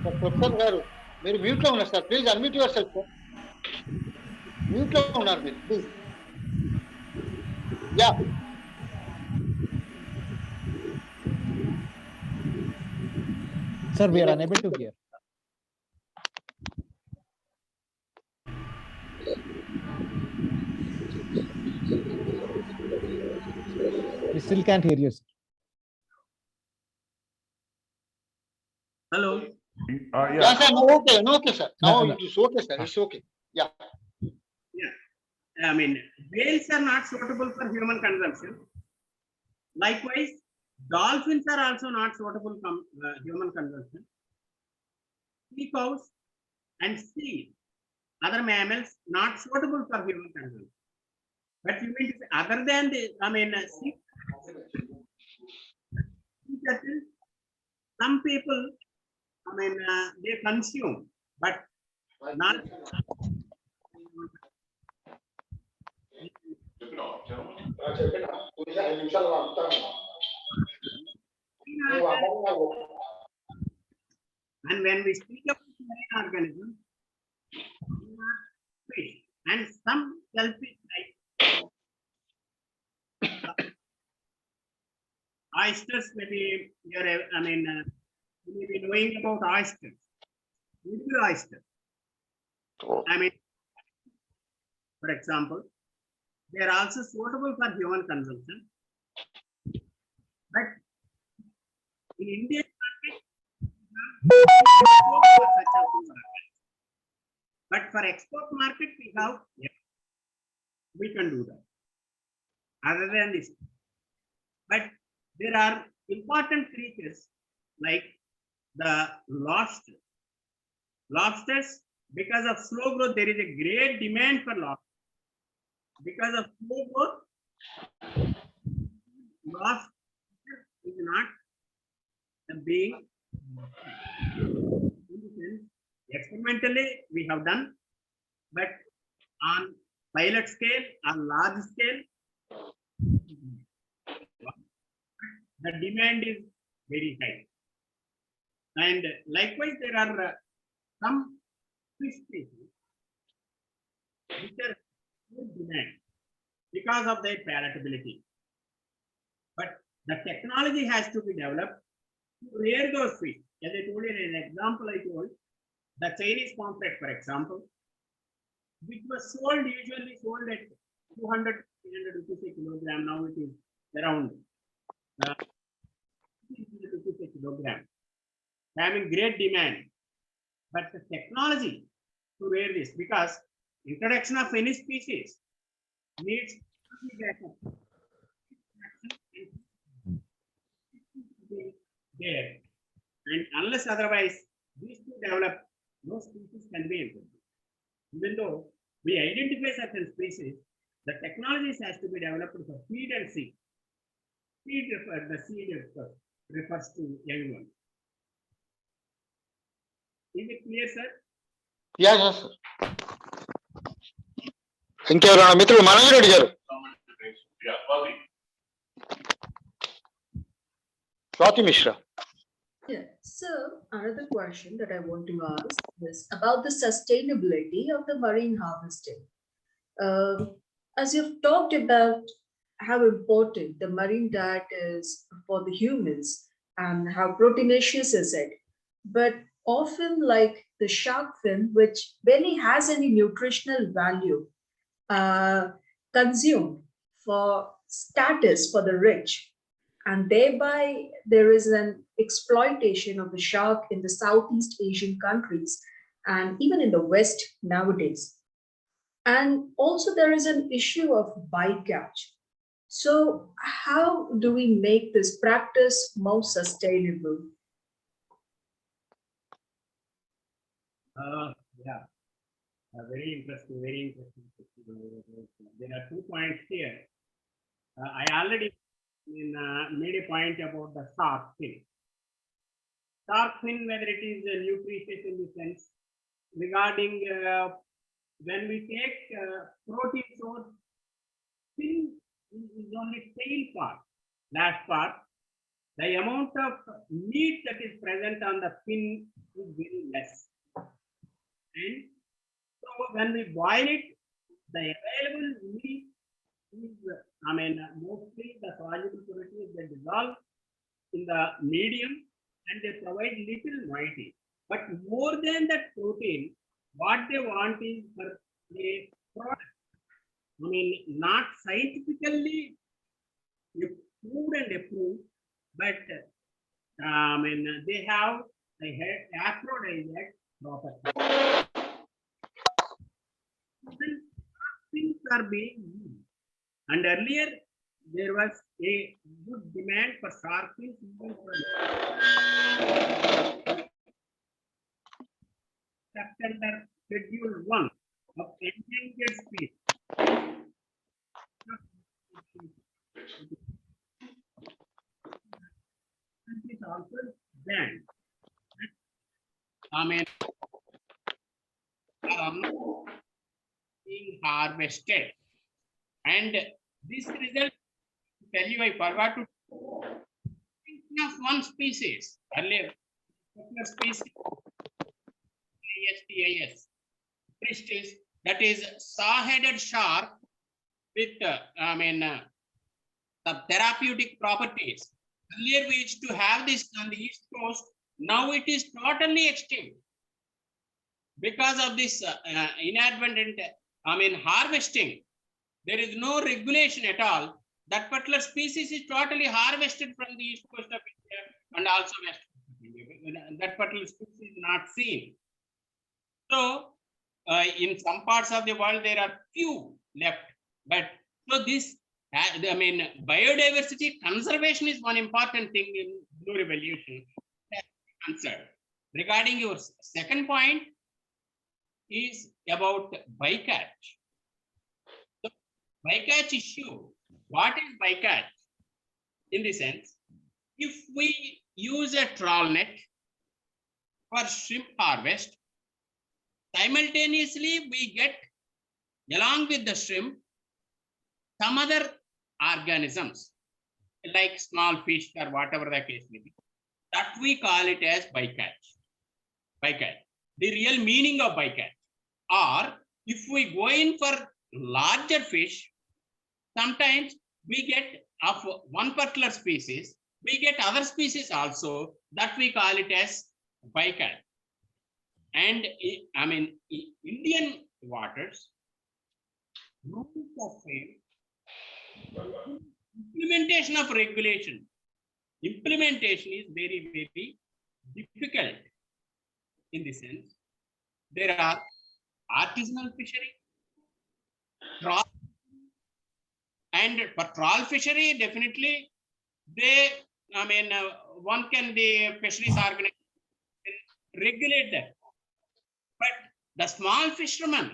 Professor గారు, మీరు mute లో ఉన్నారు sir. Please unmute your self sir. Mute లో ఉన్నారు మీరు, please. Yeah. Sir, we are unable to hear. We still can't hear you, sir. Hello. Yeah, sir. No, okay, sir. No, it is okay, sir. It's okay. Yeah. I mean, whales are not suitable for human consumption. Likewise, dolphins are also not suitable for human consumption. Sea cows and sea, other mammals, not suitable for human consumption. But you mean to say, other than the, sea turtles, some people, they consume, but not. And when we speak about marine organisms, fish and some shellfish like oysters, maybe you may be knowing about oysters. Little oyster. For example, they are also suitable for human consumption. But in Indian market, but for export market, we can do that. Other than this, but there are important creatures like the lobsters. Lobsters, because of slow growth, there is a great demand for lobsters. Because of slow growth, lobster is not being experimentally we have done, but on pilot scale, on large scale, the demand is very high. And likewise, there are some fish species which are good demand because of their palatability. But the technology has to be developed to rear those fish. As I told you, an example I told, the Chinese pomfret, for example, which was usually sold at 200, 300 rupees a kilogram. Now it is around 300 rupees a kilogram, having great demand. But the technology to rear this, because introduction of any species needs there, and unless otherwise these two develop, no species can be introduced. Even though we identify certain species, the technologies has to be developed for feed and seed. Seed refers to young ones. Is it clear, sir? Yes, yes, sir. ఇంకెవరైనా మిత్రులు మనోజ్ రెడ్డి గారు, Swathi Mishra. Yeah. So another question that I want to ask is about the sustainability of the marine harvesting. As you've talked about how important the marine diet is for the humans and how proteinaceous is it, but often like the shark fin, which barely has any nutritional value, consumed for status for the rich, and thereby there is an exploitation of the shark in the Southeast Asian countries and even in the West nowadays. And also there is an issue of bycatch. So how do we make this practice more sustainable? Yeah, very interesting, very interesting. There are 2 points here. I already made a point about the shark fin. Shark fin, whether it is nutritious in the sense regarding when we take protein source, fin is only tail part, last part. The amount of meat that is present on the fin is very less. And so when we boil it, the available meat is, mostly the soluble proteins that dissolve in the medium and they provide little moiety. But more than that protein, what they want is for a product. Not scientifically proved and approved, but they have aphrodisiac property. Things are being used. And earlier there was a good demand for shark fins under Schedule 1 of endangered species. Is also banned. Being harvested, and this result, tell you, I forgot to of one species earlier, species Pristis, that is saw-headed shark with the therapeutic properties. Earlier we used to have this on the East Coast. Now it is totally extinct because of this inadvertent harvesting. There is no regulation at all. That particular species is totally harvested from the East Coast of India and also West Coast of India. That particular species is not seen. So in some parts of the world there are few left, but so this biodiversity conservation is one important thing in Blue Revolution. Answer regarding your second point is about bycatch. So, bycatch issue. What is bycatch? In the sense, if we use a trawl net for shrimp harvest, simultaneously we get along with the shrimp some other organisms like small fish or whatever the case may be, that we call it as bycatch. Bycatch. The real meaning of bycatch, or if we go in for larger fish, sometimes we get of one particular species, we get other species also that we call it as bycatch. And I mean, Indian waters, rules of faith, implementation of regulation. Implementation is very, very difficult in the sense there are artisanal fishery, trawl, and for trawl fishery, definitely they, I mean, one can, the fisheries organization regulate that. But the small fishermen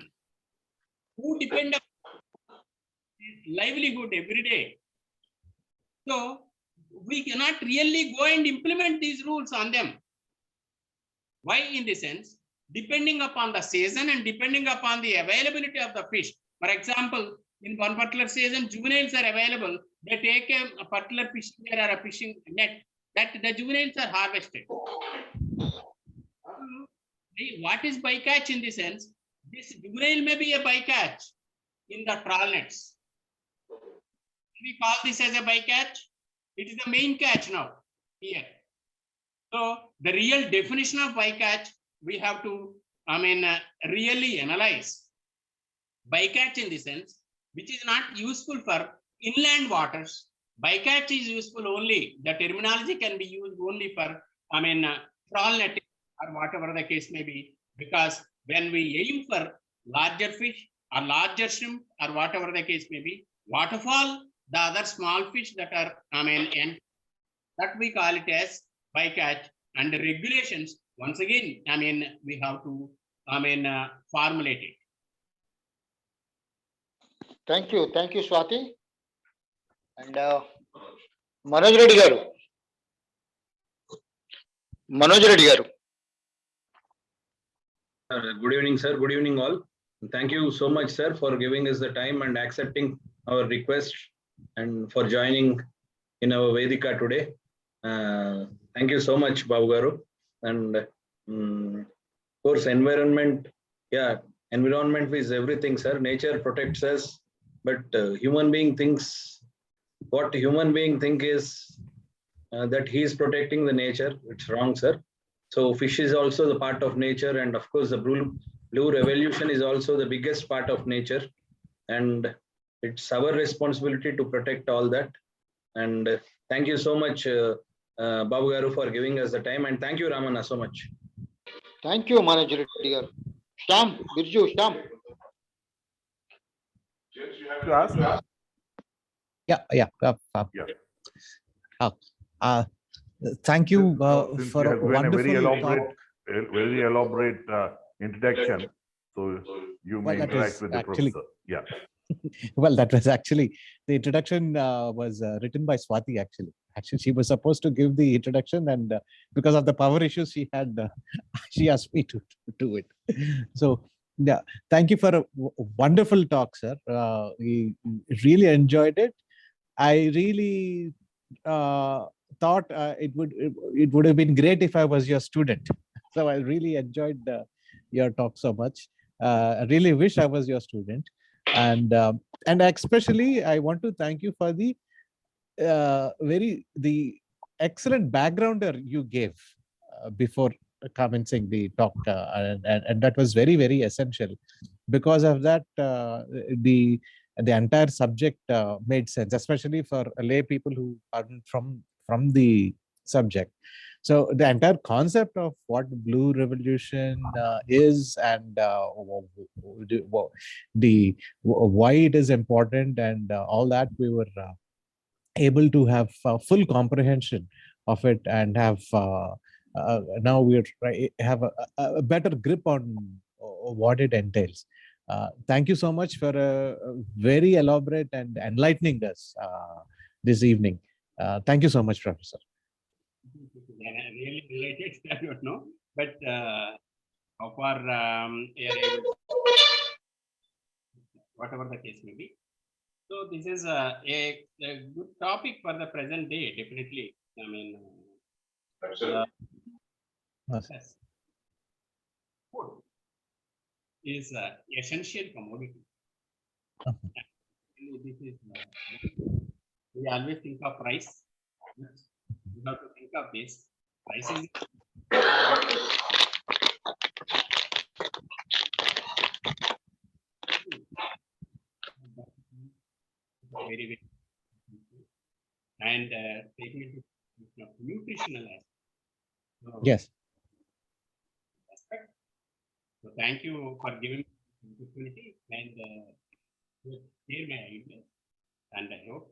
who depend on livelihood every day, so we cannot really go and implement these rules on them. Why? In the sense, depending upon the season and depending upon the availability of the fish. For example, in one particular season, juveniles are available. They take a particular fishing net or a fishing net, that the juveniles are harvested. What is bycatch in the sense? This juvenile may be a bycatch in the trawl nets. We call this as a bycatch. It is the main catch now here. So the real definition of bycatch, we have to, I mean, really analyze. Bycatch in the sense, which is not useful for inland waters. Bycatch is useful only, the terminology can be used only for, I mean, trawl netting or whatever the case may be, because when we aim for larger fish or larger shrimp or whatever the case may be, waterfall, the other small fish that are, I mean, and that we call it as bycatch. And the regulations, once again, I mean, we have to, I mean, formulate it. Thank you, Swati. And Manoj Reddy garu. Good evening, sir. Good evening, all. Thank you so much, sir, for giving us the time and accepting our request and for joining in our Vedika today. Thank you so much, Babu Garu. And of course, environment, yeah, environment is everything, sir. Nature protects us, but human being thinks, what human being think is that he is protecting the nature. It's wrong, sir. So fish is also the part of nature, and of course the blue revolution is also the biggest part of nature, and it's our responsibility to protect all that. And thank you so much, Babu Garu, for giving us the time, and thank you, Ramana, so much. Thank you, Manoj Reddy garu. Shyam, Birju, Shyam. James, you have to ask. Thank you Since for you a have given a wonderful very elaborate introduction. So you may that interact is with the actually- professor. Yeah. Well, that was actually, the introduction was written by Swati, actually. Actually, she was supposed to give the introduction, and because of the power issues she had, she asked me to do it. So, yeah, thank you for a wonderful talk, sir. We really enjoyed it. I really thought it would have been great if I was your student. So I really enjoyed your talk so much. I really wish I was your student. And especially I want to thank you for the excellent backgrounder you gave before commencing the talk, and that was very, very essential. Because of that, the entire subject made sense, especially for lay people who aren't from the subject. So the entire concept of what Blue Revolution is, and why it is important, and all that, we were able to have full comprehension of it, and have now we have a better grip on what it entails. Thank you so much for a very elaborate and enlightening us this evening. Thank you so much, Professor. Really related, I don't know, but how far whatever the case may be. So this is a good topic for the present day, definitely. I mean, Yes. yes. Good. is essential commodity. This is, we always think of price. You have to think of this. Price is very, very, and taking into nutritional Yes. aspect. So thank you for giving me the opportunity and share my ideas. And I hope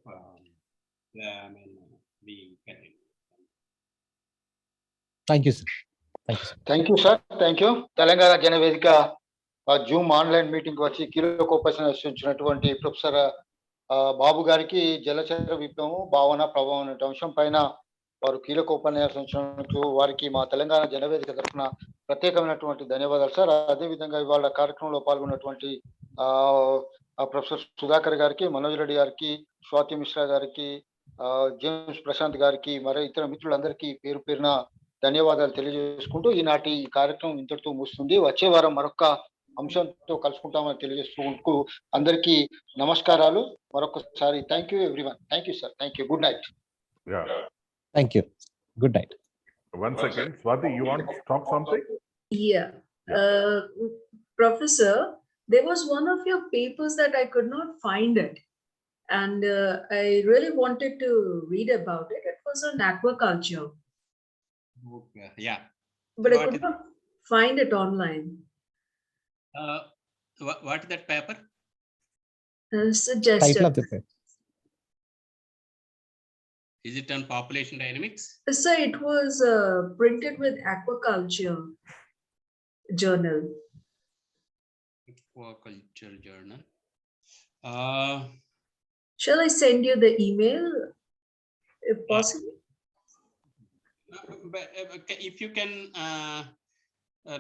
we can. Thank you, sir. Thank you, sir. Thank you sir, thank you. Telangana జనవేదిక Zoom online meeting వచ్చి కీలకోపేషన్ వచ్చినటువంటి professor బాబు గారికి జలచర విప్లవం భావన ప్రభావం అనే అంశం పైన వారు కీలక ఉపన్యాసం ఇచ్చినందుకు వారికి మా తెలంగాణ జనవేదిక తరఫున ప్రత్యేకమైనటువంటి ధన్యవాదాలు సార్. అదేవిధంగా ఇవాళ కార్యక్రమంలో పాల్గొన్నటువంటి ప్రొఫెసర్ సుధాకర్ గారికి, మనోజ్ రెడ్డి గారికి, స్వాతి మిశ్రా గారికి, జేమ్స్ ప్రశాంత్ గారికి, మరి ఇతర మిత్రులందరికీ పేరు పేరున ధన్యవాదాలు తెలియజేసుకుంటూ ఈనాటి ఈ కార్యక్రమం ఇంతటితో ముగుస్తుంది. వచ్చే వారం మరొక అంశంతో కలుసుకుంటామని తెలియజేసుకుంటూ అందరికీ నమస్కారాలు. మరొకసారి thank you everyone. Thank you sir. Thank you. Good night. Yeah. Thank you. Good night. One second. Swati, you want to talk something? Yeah. Professor, there was one of your papers that I could not find it. And I really wanted to read about it. It was on aquaculture, Okay. Yeah. but I What could is- not find it online. What is that paper? Title Suggested. of the paper. Is it on population dynamics? So it was printed with aquaculture journal. Aquaculture journal. Shall I send you the email if possible? But if you can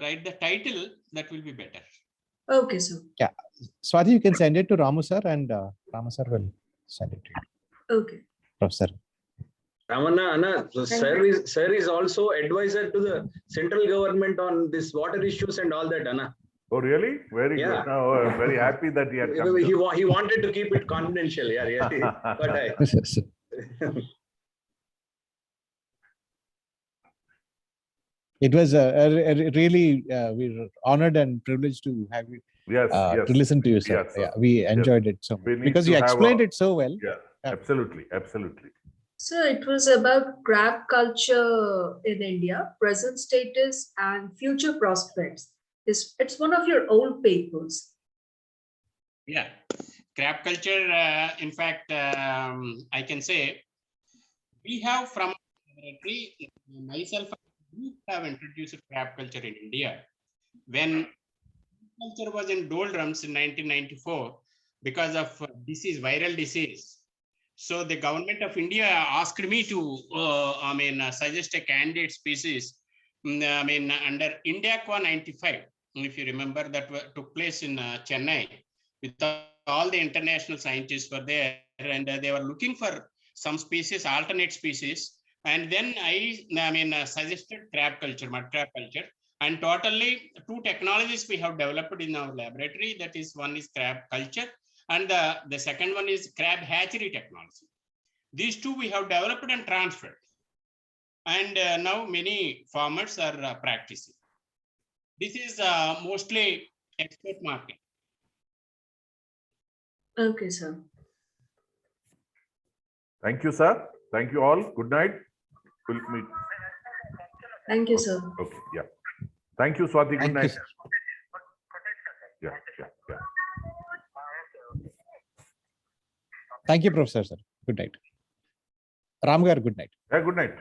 write the title, that will be better. Okay, sir. Swati, you can send it to Ramu sir, and Ramu sir will send it to you. Okay. Professor. Ramanna, Anna, the Thank sir is also advisor to the central government on this water issues and all that, Anna. Oh, really? Very Yeah. good. Oh, I'm very happy that he had come. He wanted to keep it confidential, yeah. But It was really we're honored and privileged to have you Yes, yes. to listen to you, sir. Yes, sir. Yeah, we enjoyed it so We much need because to you have explained a- it so well. Yeah, absolutely, absolutely. So it was about crab culture in India, present status and future prospects. It's one of your old papers. Yeah. Crab culture, in fact, I can say we have from myself, we have introduced crab culture in India. When culture was in doldrums in 1994 because of viral disease. So the government of India asked me to, suggest a candidate species. Under INDIAQUA 95, if you remember, that took place in Chennai, with all the international scientists were there, and they were looking for some species, alternate species. And then I suggested crab culture, mud crab culture. And totally 2 technologies we have developed in our laboratory. That is, one is crab culture, and the second one is crab hatchery technology. These 2 we have developed and transferred. And now many farmers are practicing. This is mostly export market. Okay, sir. Thank you, sir. Thank you all. Good night. We'll meet. Thank you, sir. Okay, yeah. Thank you, Swati. Good Thank you, night. sir. Yeah, yeah, yeah. Thank you, Professor, sir. Good night. Ram gar, good night. Yeah, good night.